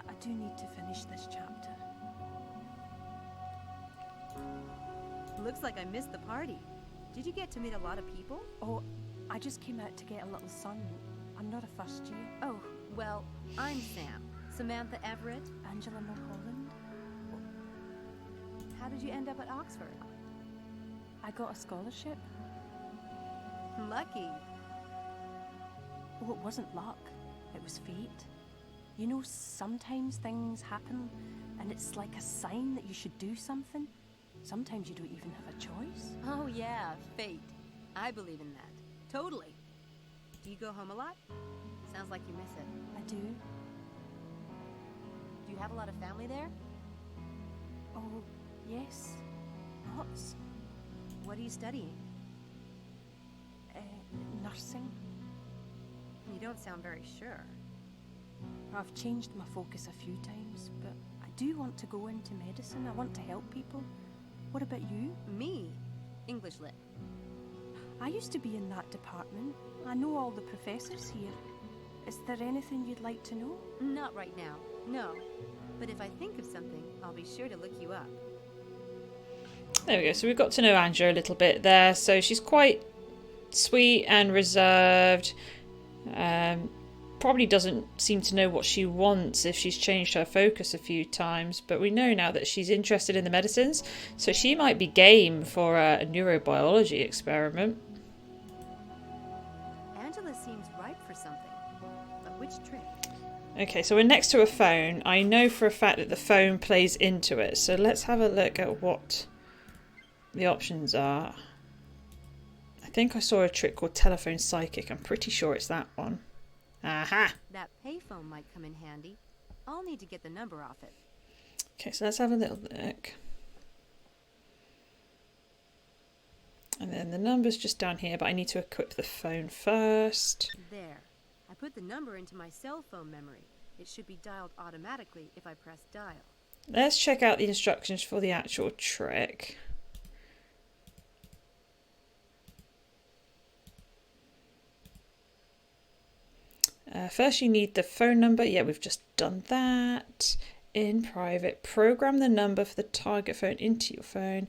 [SPEAKER 9] I do need to finish this chapter.
[SPEAKER 2] Looks like I missed the party. Did you get to meet a lot of people?
[SPEAKER 9] Oh, I just came out to get a little sun. I'm not a first year.
[SPEAKER 2] Oh, well, I'm Sam. Samantha Everett.
[SPEAKER 9] Angela Mulholland.
[SPEAKER 2] How did you end up at Oxford?
[SPEAKER 9] I got a scholarship.
[SPEAKER 2] Lucky.
[SPEAKER 9] Oh, it wasn't luck. It was fate. You know, sometimes things happen and it's like a sign that you should do something. Sometimes you don't even have a choice.
[SPEAKER 2] Oh yeah, fate. I believe in that. Totally. Do you go home a lot? Sounds like you miss it.
[SPEAKER 9] I do.
[SPEAKER 2] Do you have a lot of family there?
[SPEAKER 9] Oh, yes. Lots.
[SPEAKER 2] What are you studying?
[SPEAKER 9] Nursing.
[SPEAKER 2] You don't sound very sure.
[SPEAKER 9] I've changed my focus a few times, but I do want to go into medicine. I want to help people. What about you?
[SPEAKER 2] Me? English lit.
[SPEAKER 9] I used to be in that department. I know all the professors here. Is there anything you'd like to know?
[SPEAKER 2] Not right now, no. But if I think of something, I'll be sure to look you up.
[SPEAKER 1] There we go. So we've got to know Angela a little bit there. So she's quite sweet and reserved. Probably doesn't seem to know what she wants if she's changed her focus a few times, but we know now that she's interested in the medicines, so she might be game for a neurobiology experiment.
[SPEAKER 2] Angela seems ripe for something, but which trick?
[SPEAKER 1] Okay, so we're next to a phone. I know for a fact that the phone plays into it, so let's have a look at what the options are. I think I saw a trick called telephone psychic. I'm pretty sure it's that one. Aha!
[SPEAKER 2] That payphone might come in handy. I'll need to get the number off it.
[SPEAKER 1] Okay, so let's have a little look. And then And the number's just down here, but I need to equip the phone first.
[SPEAKER 2] There. I put the number into my cell phone memory. It should be dialed automatically if I press dial.
[SPEAKER 1] Let's check out the instructions for the actual trick. First you need the phone number. Yeah, we've just done that. In private, program the number for the target phone into your phone.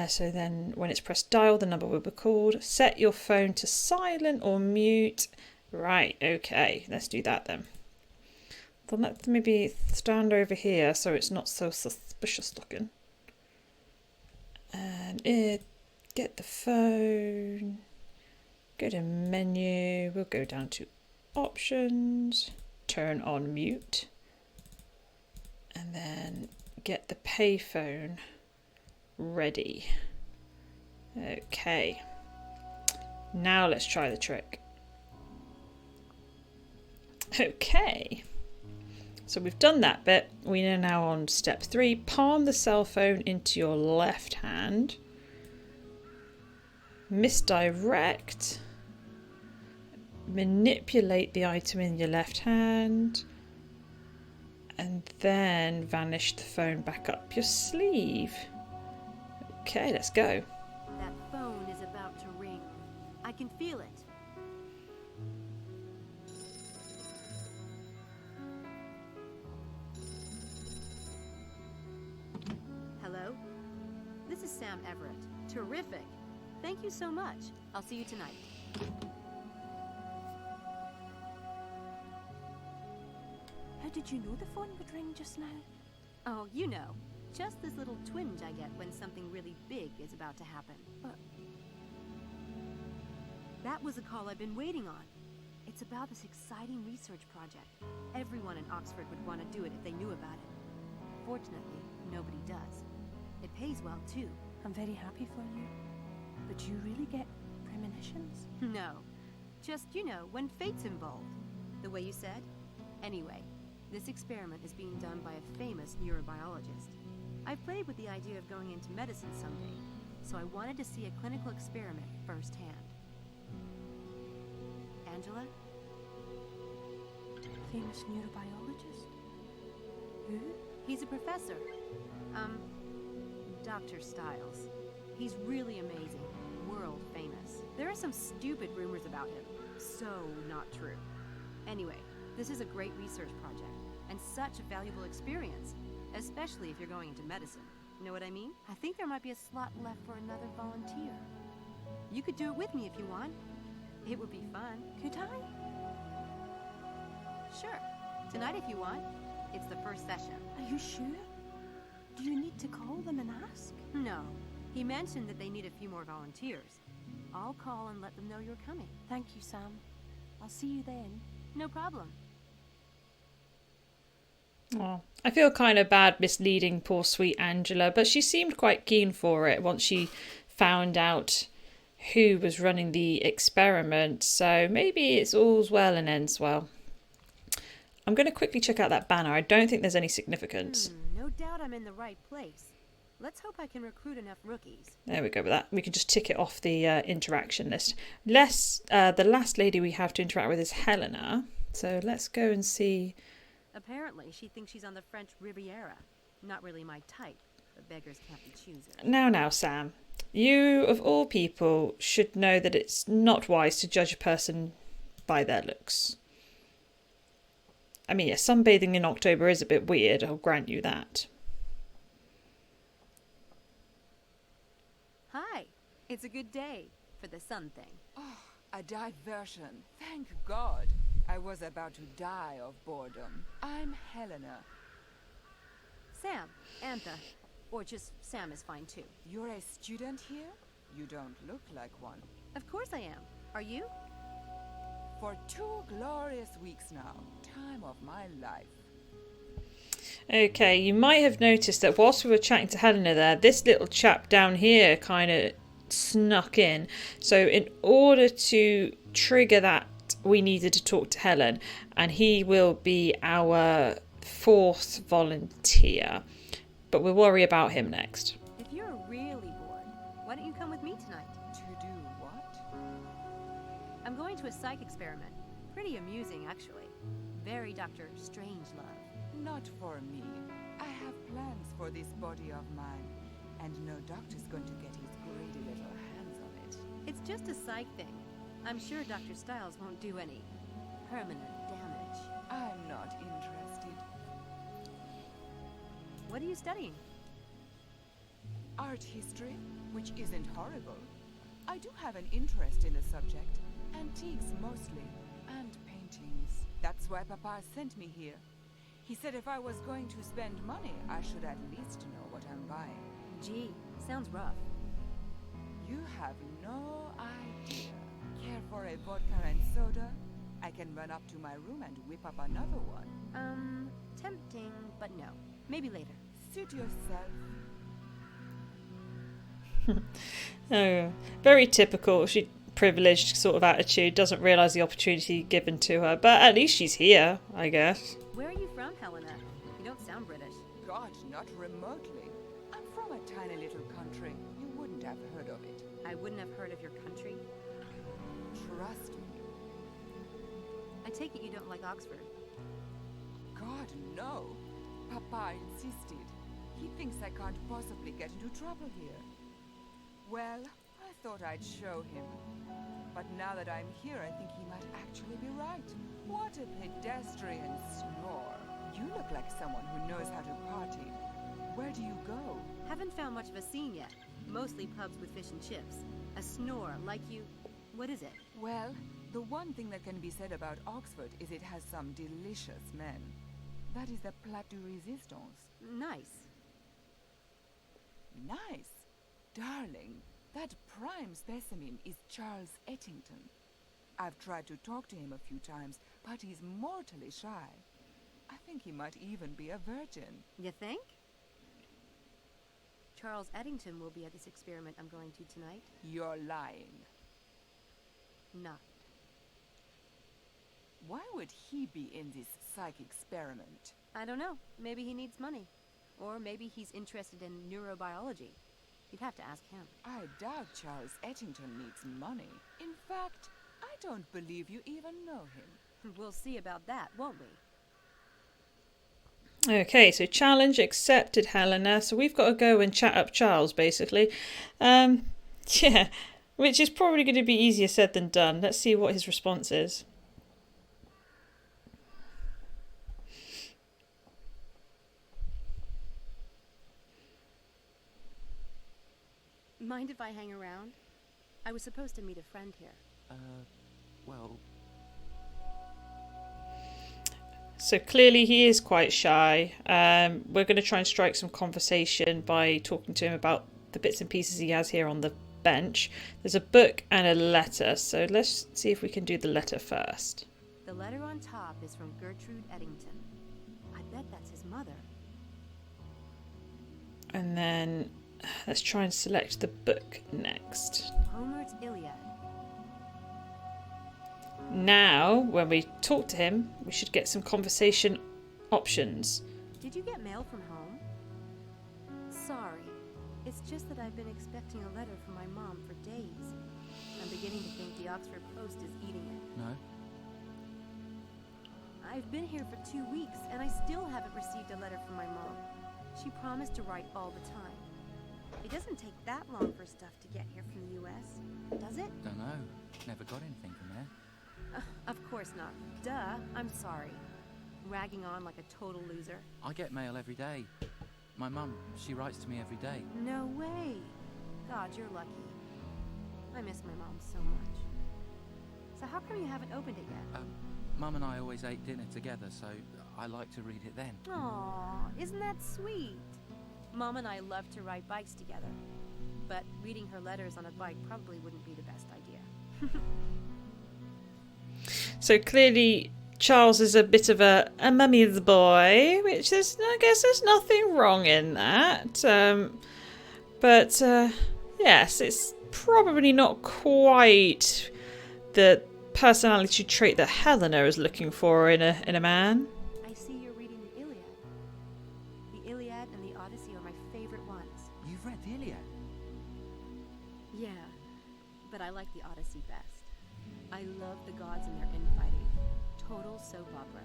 [SPEAKER 1] So then when it's pressed dial, the number will be called. Set your phone to silent or mute. Right, okay, let's do that then. Then let's maybe stand over here so it's not so suspicious looking. And get the phone. Go to menu. We'll go down to options. Turn on mute. And then get the payphone ready. Okay. Now let's try the trick. Okay. So we've done that bit. We are now on step 3. Palm the cell phone into your left hand. Misdirect. Manipulate the item in your left hand. And then vanish the phone back up your sleeve. Okay, let's go.
[SPEAKER 2] That phone is about to ring. I can feel it. Hello? This is Sam Everett. Terrific. Thank you so much. I'll see you tonight.
[SPEAKER 9] How did you know the phone would ring just now?
[SPEAKER 2] Oh, you know. Just this little twinge I get when something really big is about to happen.
[SPEAKER 9] But
[SPEAKER 2] that was a call I've been waiting on. It's about this exciting research project. Everyone in Oxford would want to do it if they knew about it. Fortunately, nobody does. It pays well, too.
[SPEAKER 9] I'm very happy for you. But do you really get premonitions?
[SPEAKER 2] No. Just, you know, when fate's involved. The way you said. Anyway, this experiment is being done by a famous neurobiologist. I've played with the idea of going into medicine someday, so I wanted to see a clinical experiment firsthand. Angela?
[SPEAKER 9] Famous neurobiologist? Who?
[SPEAKER 2] He's a professor. Dr. Stiles. He's really amazing. World famous. There are some stupid rumors about him. So not true. Anyway, this is a great research project, and such a valuable experience, especially if you're going into medicine. Know what I mean? I think there might be a slot left for another volunteer. You could do it with me if you want. It would be fun.
[SPEAKER 9] Could I?
[SPEAKER 2] Sure. Tonight if you want. It's the first session.
[SPEAKER 9] Are you sure? Do you need to call them and ask?
[SPEAKER 2] No. He mentioned that they need a few more volunteers. I'll call and let them know you're coming.
[SPEAKER 9] Thank you, Sam. I'll see you then.
[SPEAKER 2] No problem.
[SPEAKER 1] Oh, I feel kind of bad misleading poor sweet Angela, but she seemed quite keen for it once she found out who was running the experiment, so maybe it's all's well and ends well. I'm going to quickly check out that banner. I don't think there's any significance.
[SPEAKER 2] No doubt I'm in the right place. Let's hope I can recruit enough rookies.
[SPEAKER 1] There we go with that. We can just tick it off the interaction list. The last lady we have to interact with is Helena, so let's go and see.
[SPEAKER 2] Apparently, she thinks she's on the French Riviera. Not really my type, but beggars can't be choosers.
[SPEAKER 1] Now, Sam. You, of all people, should know that it's not wise to judge a person by their looks. I mean, yes, sunbathing in October is a bit weird, I'll grant you that.
[SPEAKER 2] Hi. It's a good day for the sun thing.
[SPEAKER 10] Oh, a diversion. Thank God. I was about to die of boredom. I'm Helena.
[SPEAKER 2] Sam. Antha. Or just Sam is fine too.
[SPEAKER 10] You're a student here? You don't look like one.
[SPEAKER 2] Of course I am. Are you?
[SPEAKER 10] For 2 glorious weeks now. Time of my life.
[SPEAKER 1] Okay, you might have noticed that whilst we were chatting to Helena there, this little chap down here kind of snuck in. So in order to trigger that, we needed to talk to Helen, and he will be our 4th volunteer. But we'll worry about him next.
[SPEAKER 2] If you're really bored, why don't you come with me tonight?
[SPEAKER 10] To
[SPEAKER 2] I'm going to a psych experiment. Pretty amusing, actually. Very Dr. Strangelove.
[SPEAKER 10] Not for me. I have plans for this body of mine, and no doctor's going to get his greedy little hands on it.
[SPEAKER 2] It's just a psych thing. I'm sure Dr. Styles won't do any permanent damage.
[SPEAKER 10] I'm not interested.
[SPEAKER 2] What are you studying?
[SPEAKER 10] Art history, which isn't horrible. I do have an interest in the subject. Antiques mostly, and paintings. That's why Papa sent me here. He said if I was going to spend money, I should at least know what I'm buying.
[SPEAKER 2] Gee, sounds rough.
[SPEAKER 10] You have no idea. Care for a vodka and soda? I can run up to my room and whip up another one.
[SPEAKER 2] Tempting, but no. Maybe later.
[SPEAKER 10] Suit yourself.
[SPEAKER 1] Oh, very typical. She privileged sort of attitude, doesn't realise the opportunity given to her, but at least she's here, I guess.
[SPEAKER 2] Where are you from, Helena? You don't sound British.
[SPEAKER 10] God, not remotely. I'm from a tiny little country. You wouldn't have heard of it.
[SPEAKER 2] I wouldn't have heard of your country.
[SPEAKER 10] Trust me.
[SPEAKER 2] I take it you don't like Oxford.
[SPEAKER 10] God, no. Papa insisted. He thinks I can't possibly get into trouble here. Well, I thought I'd show him. But now that I'm here, I think he might actually be right. What a pedestrian snore. You look like someone who knows how to party. Where do you go?
[SPEAKER 2] Haven't found much of a scene yet. Mostly pubs with fish and chips. A snore like you... What is it?
[SPEAKER 10] Well, the one thing that can be said about Oxford is it has some delicious men. That is the plat de resistance.
[SPEAKER 2] Nice.
[SPEAKER 10] Nice? Darling, that prime specimen is Charles Ettington. I've tried to talk to him a few times, but he's mortally shy. I think he might even be a virgin.
[SPEAKER 2] You think? Charles Eddington will be at this experiment I'm going to tonight.
[SPEAKER 10] You're lying.
[SPEAKER 2] Not.
[SPEAKER 10] Why would he be in this psych experiment?
[SPEAKER 2] I don't know. Maybe he needs money. Or maybe he's interested in neurobiology. You'd have to ask him.
[SPEAKER 10] I doubt Charles Ettington needs money. In fact, I don't believe you even know him.
[SPEAKER 2] We'll see about that, won't we?
[SPEAKER 1] Okay, so challenge accepted, Helena. So we've got to go and chat up Charles, basically. Yeah, which is probably going to be easier said than done. Let's see what his response is.
[SPEAKER 2] Mind if I hang around? I was supposed to meet a friend here.
[SPEAKER 5] Well...
[SPEAKER 1] So clearly he is quite shy. We're going to try and strike some conversation by talking to him about the bits and pieces he has here on the bench. There's a book and a letter, so let's see if we can do the letter first.
[SPEAKER 2] The letter on top is from Gertrude Eddington. I bet that's his mother.
[SPEAKER 1] And then let's try and select the book next.
[SPEAKER 2] Homer's Iliad.
[SPEAKER 1] Now, when we talk to him, we should get some conversation options.
[SPEAKER 2] Did you get mail from home? Sorry. It's just that I've been expecting a letter from my mom for days. I'm beginning to think the Oxford Post is eating it.
[SPEAKER 5] No?
[SPEAKER 2] I've been here for 2 weeks, and I still haven't received a letter from my mom. She promised to write all the time. It doesn't take that long for stuff to get here from the US, does it?
[SPEAKER 5] Don't know. Never got anything from there.
[SPEAKER 2] Of course not. Duh, I'm sorry. Ragging on like a total loser.
[SPEAKER 5] I get mail every day. My mum, she writes to me every day.
[SPEAKER 2] No way. God, you're lucky. I miss my mom so much. So how come you haven't opened it yet?
[SPEAKER 5] Mum and I always ate dinner together, so I like to read it then.
[SPEAKER 2] Aw, isn't that sweet? Mom and I love to ride bikes together. But reading her letters on a bike probably wouldn't be the best idea.
[SPEAKER 1] So clearly Charles is a bit of a mummy's boy, which is, I guess there's nothing wrong in that. But yes, it's probably not quite the personality trait that Helena is looking for in a man.
[SPEAKER 2] I see you're reading the Iliad. The Iliad and the Odyssey are my favorite ones.
[SPEAKER 5] You've read the Iliad?
[SPEAKER 2] Yeah, but I like the Odyssey best. I love the gods and their infighting. Total soap opera.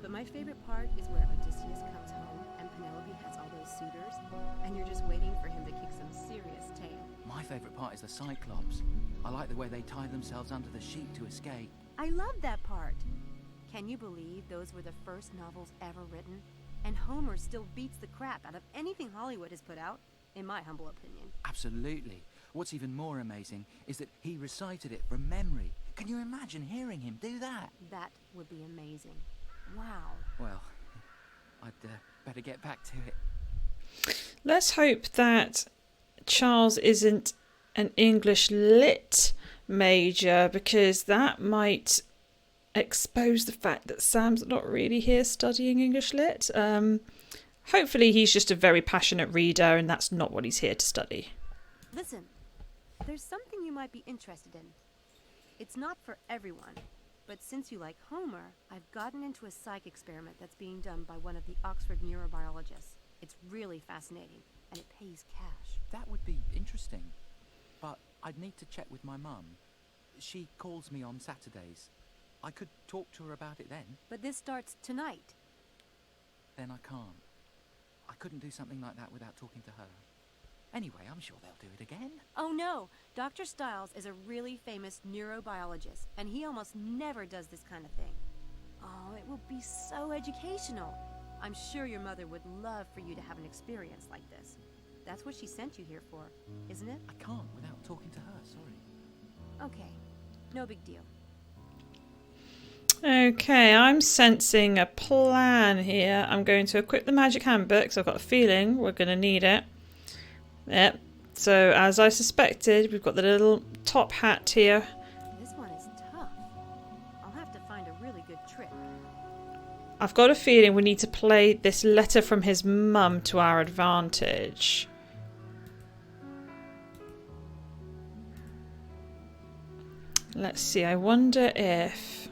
[SPEAKER 2] But my favorite part is where Odysseus comes home and Penelope has all those suitors, and you're just waiting for him to kick some serious tail.
[SPEAKER 5] My favourite part is the Cyclops. I like the way they tie themselves under the sheet to escape.
[SPEAKER 2] I love that part. Can you believe those were the first novels ever written? And Homer still beats the crap out of anything Hollywood has put out, in my humble opinion.
[SPEAKER 5] Absolutely. What's even more amazing is that he recited it from memory. Can you imagine hearing him do that?
[SPEAKER 2] That would be amazing. Wow.
[SPEAKER 5] Well, I'd better get back to it.
[SPEAKER 1] Let's hope that Charles isn't an English lit major, because that might expose the fact that Sam's not really here studying English lit. Hopefully he's just a very passionate reader and that's not what he's here to study.
[SPEAKER 2] Listen, there's something you might be interested in. It's not for everyone, but since you like Homer, I've gotten into a psych experiment that's being done by one of the Oxford neurobiologists. It's really fascinating, and it pays cash.
[SPEAKER 5] That would be interesting, but I'd need to check with my mum. She calls me on Saturdays. I could talk to her about it then.
[SPEAKER 2] But this starts tonight.
[SPEAKER 5] Then I can't. I couldn't do something like that without talking to her. Anyway, I'm sure they'll do it again.
[SPEAKER 2] Oh no, Dr. Stiles is a really famous neurobiologist, and he almost never does this kind of thing. Oh, it will be so educational. I'm sure your mother would love for you to have an experience like this. That's what she sent you here for, isn't it?
[SPEAKER 5] I can't without talking to her, sorry.
[SPEAKER 2] Okay, no big deal.
[SPEAKER 1] Okay, I'm sensing a plan here. I'm going to equip the magic handbook because I've got a feeling we're going to need it. Yep. So as I suspected, we've got the little top hat here.
[SPEAKER 2] This one is tough. I'll have to find a really good trick.
[SPEAKER 1] I've got a feeling we need to play this letter from his mum to our advantage. Let's see, I wonder if...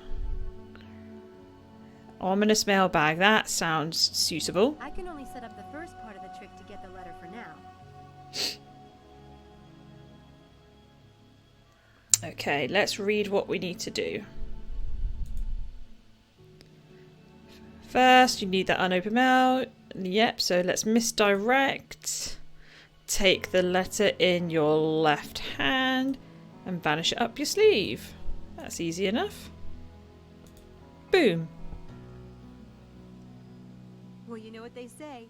[SPEAKER 1] Ominous mailbag, that sounds suitable.
[SPEAKER 2] I can only set up the first part of the trick to get the letter for now.
[SPEAKER 1] Okay, let's read what we need to do. First, you need that unopened mail. Yep, so let's misdirect. Take the letter in your left hand and vanish it up your sleeve. That's easy enough. Boom.
[SPEAKER 2] Well, you know what they say.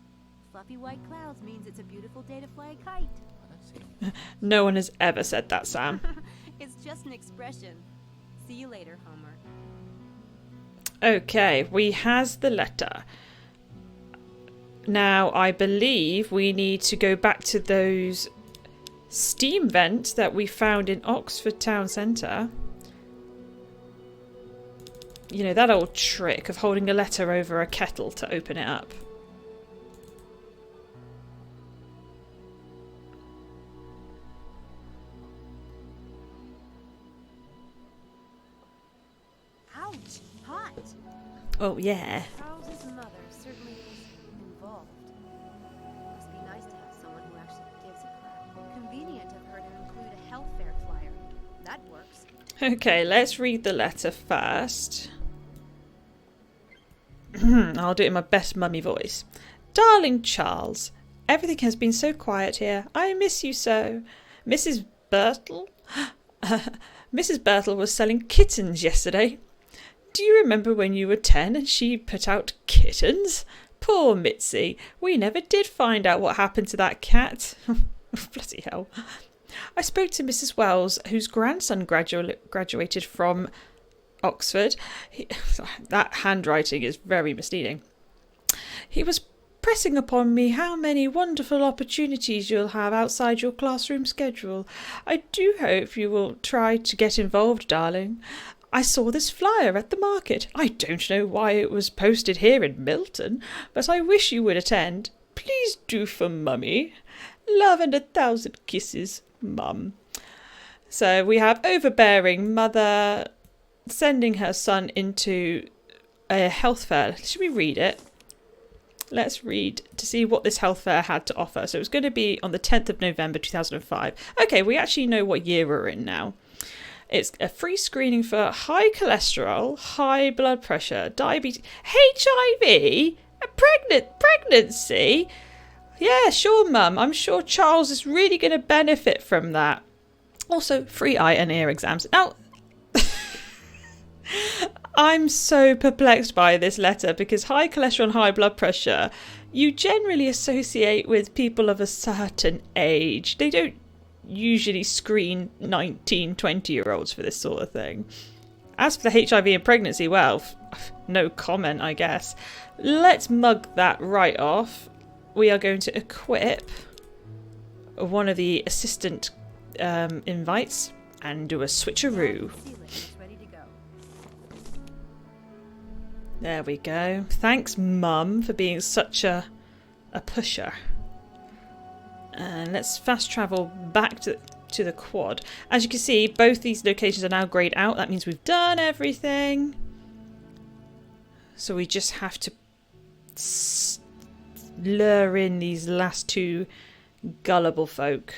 [SPEAKER 2] Fluffy white clouds means it's a beautiful day to fly a kite.
[SPEAKER 5] I don't see.
[SPEAKER 1] No one has ever said that, Sam.
[SPEAKER 2] It's just an expression. See you later, Homer.
[SPEAKER 1] Okay, we has the letter. Now, I believe we need to go back to those steam vents that we found in Oxford Town Centre. You know, that old trick of holding a letter over a kettle to open it up.
[SPEAKER 2] Ouch! Hot!
[SPEAKER 1] Oh, yeah.
[SPEAKER 2] Charles's mother certainly is involved. Must be nice to have someone who actually gives a crap. Convenient of her to include a health fair flyer. That works.
[SPEAKER 1] Okay, let's read the letter first. I'll do it in my best mummy voice. Darling Charles, everything has been so quiet here. I miss you so. Mrs. Birtle? Mrs. Birtle was selling kittens yesterday. Do you remember when you were 10 and she put out kittens? Poor Mitzi. We never did find out what happened to that cat. Bloody hell. I spoke to Mrs. Wells, whose grandson graduated from Oxford. That handwriting is very misleading. He was pressing upon me how many wonderful opportunities you'll have outside your classroom schedule. I do hope you will try to get involved, darling. I saw this flyer at the market. I don't know why it was posted here in Milton, but I wish you would attend. Please do for Mummy. Love and 1,000 kisses, Mum. So we have overbearing mother sending her son into a health fair. Should we read it? Let's read to see what this health fair had to offer. So it was going to be on the 10th of November 2005. Okay, we actually know what year we're in now. It's a free screening for high cholesterol, high blood pressure, diabetes, HIV, a pregnancy. Yeah, sure, Mum. I'm sure Charles is really going to benefit from that. Also, free eye and ear exams. Now, I'm so perplexed by this letter because high cholesterol and high blood pressure you generally associate with people of a certain age. They don't usually screen 19, 20-year-olds for this sort of thing. As for the HIV and pregnancy, well, no comment, I guess. Let's mug that right off. We are going to equip one of the assistant invites and do a switcheroo. There we go. Thanks, Mum, for being such a pusher. And let's fast travel back to the quad. As you can see, both these locations are now grayed out. That means we've done everything. So we just have to lure in these last two gullible folk.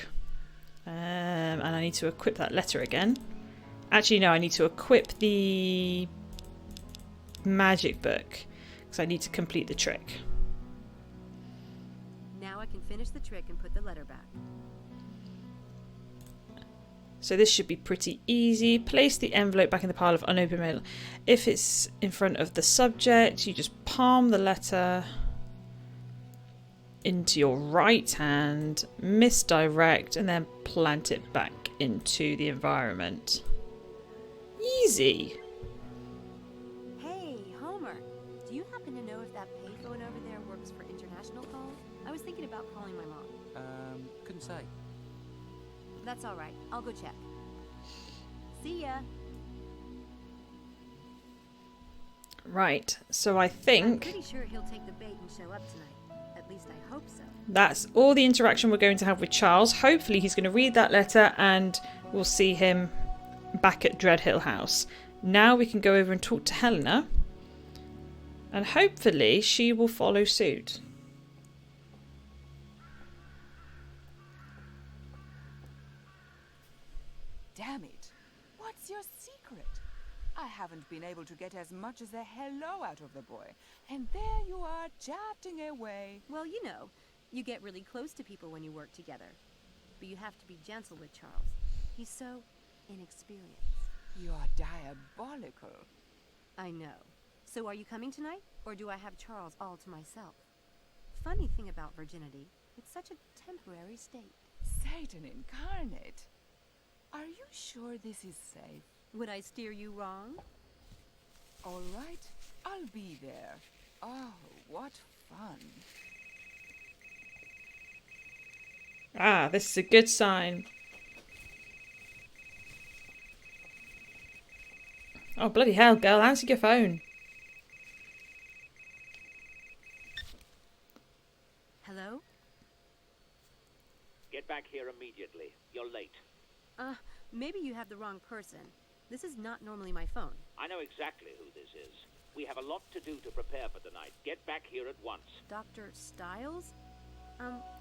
[SPEAKER 1] And I need to equip that letter again. Actually, no, I need to equip the magic book because I need to complete the trick.
[SPEAKER 2] Now I can finish the trick and put the letter back.
[SPEAKER 1] So this should be pretty easy. Place the envelope back in the pile of unopened mail. If it's in front of the subject, you just palm the letter into your right hand, misdirect, and then plant it back into the environment. Easy.
[SPEAKER 2] Hey, Homer. Do you happen to know if that payphone over there works for international calls? I was thinking about calling my mom.
[SPEAKER 5] Couldn't say.
[SPEAKER 2] That's all right. I'll go check. See ya.
[SPEAKER 1] Right, so I think
[SPEAKER 2] I'm pretty sure he'll take the bait and show up tonight. At least I hope so.
[SPEAKER 1] that's all the interaction we're going to have with Charles. Hopefully he's going to read that letter and we'll see him back at Dreadhill House. Now we can go over and talk to Helena. And hopefully she will follow suit.
[SPEAKER 10] Damn it. What's your secret? I haven't been able to get as much as a hello out of the boy. And there you are, chatting away.
[SPEAKER 2] Well, you know, you get really close to people when you work together. But you have to be gentle with Charles. He's so inexperienced.
[SPEAKER 10] You're diabolical.
[SPEAKER 2] I know. So are you coming tonight? Or do I have Charles all to myself? Funny thing about virginity, it's such a temporary state.
[SPEAKER 10] Satan incarnate. Are you sure this is safe?
[SPEAKER 2] Would I steer you wrong?
[SPEAKER 10] All right, I'll be there. Oh, what fun.
[SPEAKER 1] Ah, this is a good sign. Oh, bloody hell, girl, answer your phone.
[SPEAKER 2] Hello?
[SPEAKER 11] Get back here immediately. You're late.
[SPEAKER 2] Maybe you have the wrong person. This is not normally my phone.
[SPEAKER 11] I know exactly who this is. We have a lot to do to prepare for the night. Get back here at once.
[SPEAKER 2] Dr. Stiles?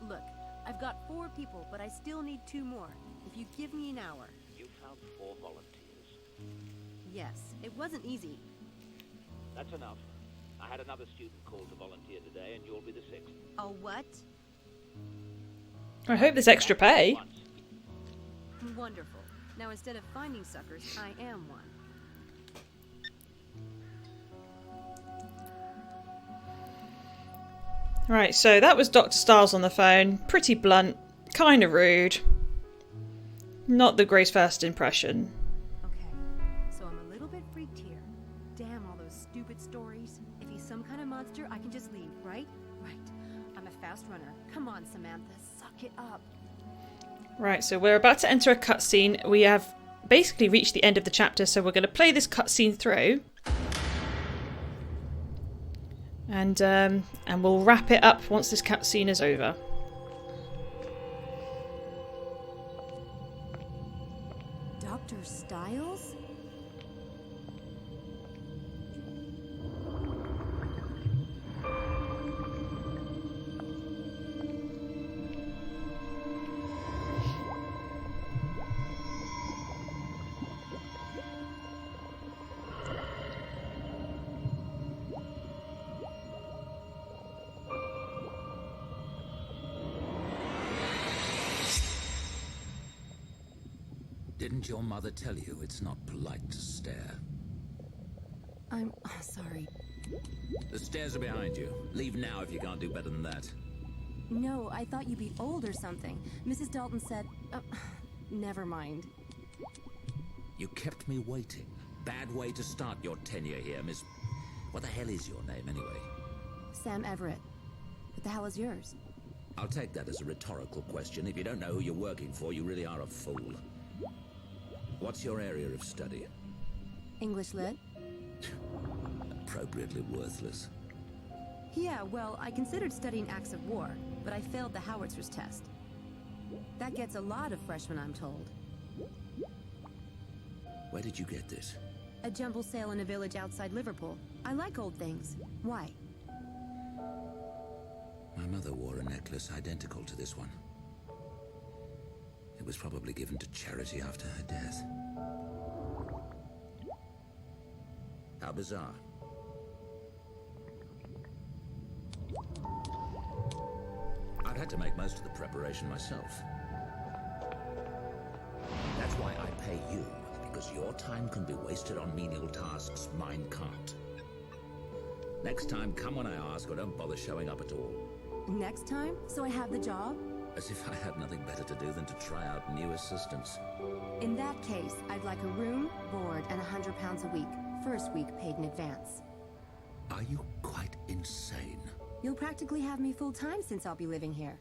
[SPEAKER 2] Look, I've got 4 people, but I still need 2 more. If you give me an hour.
[SPEAKER 11] You found 4 volunteers.
[SPEAKER 2] Yes, it wasn't easy.
[SPEAKER 11] That's enough. I had another student call to volunteer today, and you'll be the 6th.
[SPEAKER 2] A what?
[SPEAKER 1] I hope there's extra pay.
[SPEAKER 2] Wonderful. Now instead of finding suckers, I am one.
[SPEAKER 1] Right, so that was Dr. Stiles on the phone. Pretty blunt, kind of rude. Not the greatest first impression.
[SPEAKER 2] Okay, so I'm a little bit freaked here. Damn all those stupid stories. If he's some kind of monster, I can just leave, right? Right. I'm a fast runner. Come on, Samantha, suck it up.
[SPEAKER 1] Right, so we're about to enter a cutscene. We have basically reached the end of the chapter, so we're going to play this cutscene through. And we'll wrap it up once this cutscene is over.
[SPEAKER 2] Dr. Stiles?
[SPEAKER 12] Didn't your mother tell you it's not polite to stare?
[SPEAKER 2] I'm sorry.
[SPEAKER 12] The stairs are behind you. Leave now if you can't do better than that.
[SPEAKER 2] No, I thought you'd be old or something. Mrs. Dalton said... never mind.
[SPEAKER 12] You kept me waiting. Bad way to start your tenure here, Miss... What the hell is your name, anyway?
[SPEAKER 2] Sam Everett. What the hell is yours?
[SPEAKER 12] I'll take that as a rhetorical question. If you don't know who you're working for, you really are a fool. What's your area of study?
[SPEAKER 2] English Lit?
[SPEAKER 12] Appropriately worthless.
[SPEAKER 2] Yeah, well, I considered studying acts of war, but I failed the howitzers test. That gets a lot of freshmen, I'm told.
[SPEAKER 12] Where did you get this?
[SPEAKER 2] A jumble sale in a village outside Liverpool. I like old things. Why?
[SPEAKER 12] My mother wore a necklace identical to this one. It was probably given to charity after her death. How bizarre. I've had to make most of the preparation myself. That's why I pay you, because your time can be wasted on menial tasks mine can't. Next time, come when I ask, or don't bother showing up at all.
[SPEAKER 2] Next time? So I have the job?
[SPEAKER 12] As if I had nothing better to do than to try out new assistants.
[SPEAKER 2] In that case, I'd like a room, board, and £100 a week. First week paid in advance.
[SPEAKER 12] Are you quite insane?
[SPEAKER 2] You'll practically have me full-time since I'll be living here.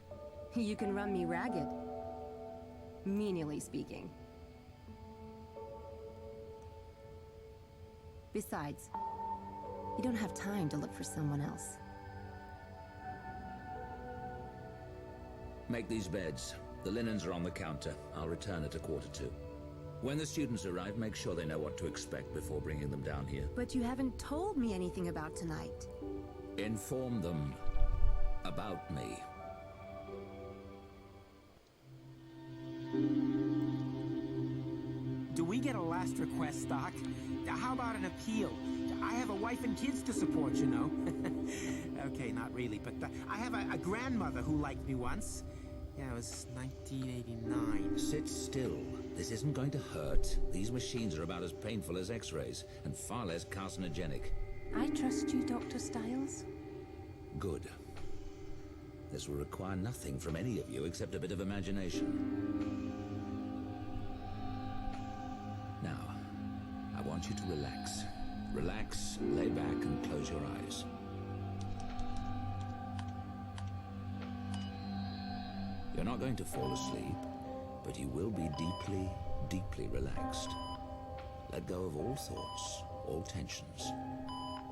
[SPEAKER 2] You can run me ragged. Menially speaking. Besides, you don't have time to look for someone else.
[SPEAKER 12] Make these beds. The linens are on the counter. I'll return at 1:45. When the students arrive, make sure they know what to expect before bringing them down here.
[SPEAKER 2] But you haven't told me anything about tonight.
[SPEAKER 12] Inform them about me.
[SPEAKER 7] Do we get a last request stock? How about an appeal? I have a wife and kids to support, you know. Okay, not really, but I have a grandmother who liked me once. Yeah, it was 1989.
[SPEAKER 12] Sit still. This isn't going to hurt. These machines are about as painful as X-rays, and far less carcinogenic.
[SPEAKER 9] I trust you, Dr. Styles.
[SPEAKER 12] Good. This will require nothing from any of you except a bit of imagination. Now, I want you to relax. Relax, lay back, and close your eyes. You're not going to fall asleep, but you will be deeply, deeply relaxed. Let go of all thoughts, all tensions.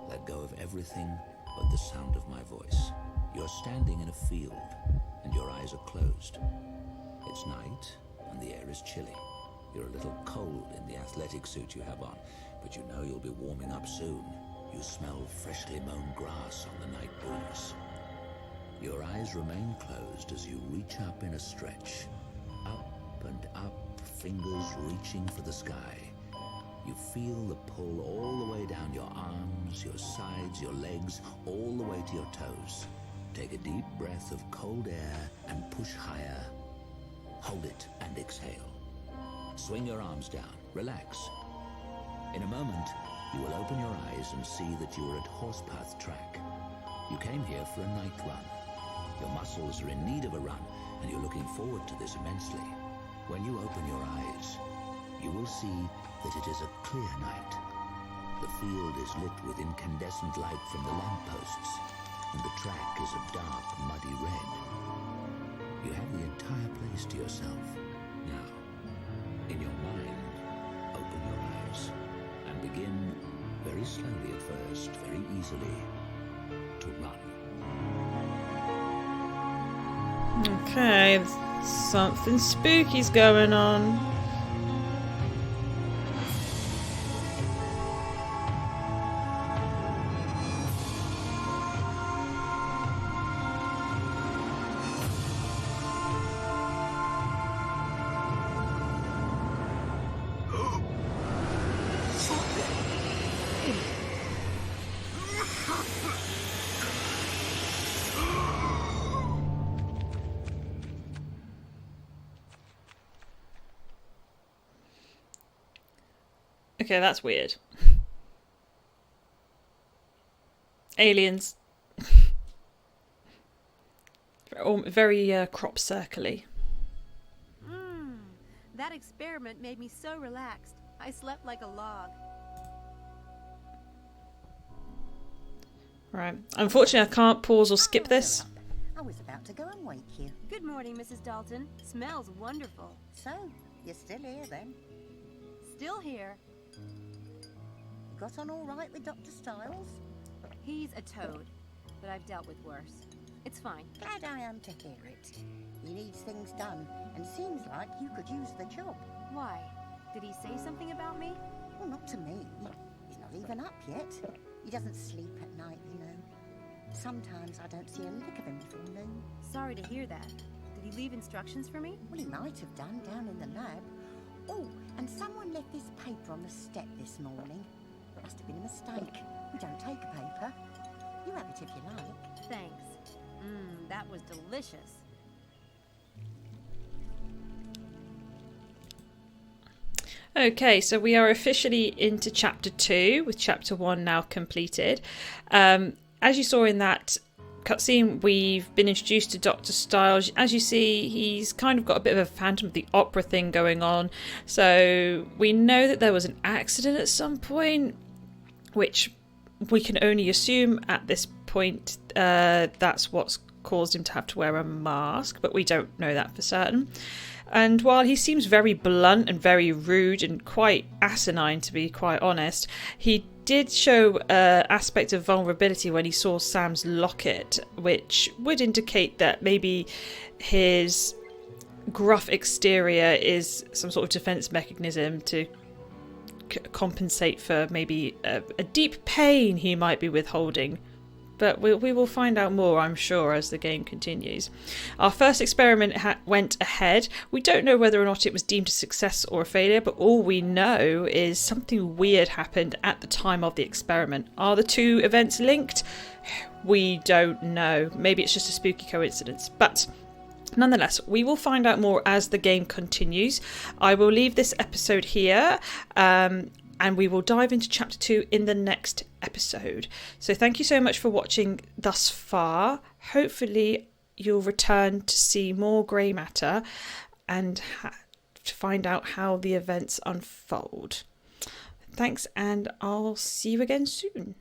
[SPEAKER 12] Let go of everything but the sound of my voice. You're standing in a field, and your eyes are closed. It's night, and the air is chilly. You're a little cold in the athletic suit you have on, but you know you'll be warming up soon. You smell freshly mown grass on the night breeze. Your eyes remain closed as you reach up in a stretch. Up and up, fingers reaching for the sky. You feel the pull all the way down your arms, your sides, your legs, all the way to your toes. Take a deep breath of cold air and push higher. Hold it and exhale. Swing your arms down. Relax. In a moment, you will open your eyes and see that you are at Horsepath Track. You came here for a night run. Your muscles are in need of a run, and you're looking forward to this immensely. When you open your eyes, you will see that it is a clear night. The field is lit with incandescent light from the lampposts, and the track is a dark, muddy red. You have the entire place to yourself. Now, in your mind, open your eyes, and begin, very slowly at first, very easily, to run.
[SPEAKER 1] Okay, something spooky's going on. Okay, that's weird. Aliens. Very crop circly.
[SPEAKER 2] That experiment made me so relaxed. I slept like a log.
[SPEAKER 1] Right. Unfortunately, I can't pause or skip this.
[SPEAKER 3] I was about to go and wake you.
[SPEAKER 2] Good morning, Mrs. Dalton. Smells wonderful.
[SPEAKER 3] So, you're still here then?
[SPEAKER 2] Still here.
[SPEAKER 3] You got on all right with Dr. Styles?
[SPEAKER 2] He's a toad, but I've dealt with worse. It's fine.
[SPEAKER 3] Glad I am to hear it. He needs things done, and seems like you could use the job.
[SPEAKER 2] Why? Did he say something about me?
[SPEAKER 3] Well, not to me. He's not even up yet. He doesn't sleep at night, you know. Sometimes I don't see a lick of him before noon.
[SPEAKER 2] Sorry to hear that. Did he leave instructions for me?
[SPEAKER 3] Well, he might have done down in the lab. Oh, and someone left this paper on the step this morning. Must have been a mistake. We don't take a paper. You have it if you like.
[SPEAKER 2] Thanks. That was delicious.
[SPEAKER 1] Okay, so we are officially into chapter 2, with chapter 1 now completed. As you saw in that cutscene, we've been introduced to Dr. Styles. As you see, he's kind of got a bit of a Phantom of the Opera thing going on. So we know that there was an accident at some point, which we can only assume at this point that's what's caused him to have to wear a mask, but we don't know that for certain. And while he seems very blunt and very rude and quite asinine, to be quite honest, he did show an aspect of vulnerability when he saw Sam's locket, which would indicate that maybe his gruff exterior is some sort of defense mechanism to compensate for maybe a deep pain he might be withholding. But we will find out more, I'm sure, as the game continues. Our first experiment went ahead. We don't know whether or not it was deemed a success or a failure, but all we know is something weird happened at the time of the experiment. Are the two events linked? We don't know. Maybe it's just a spooky coincidence. But nonetheless, we will find out more as the game continues. I will leave this episode here. And we will dive into chapter 2 in the next episode. So thank you so much for watching thus far. Hopefully you'll return to see more grey matter and to find out how the events unfold. Thanks, and I'll see you again soon.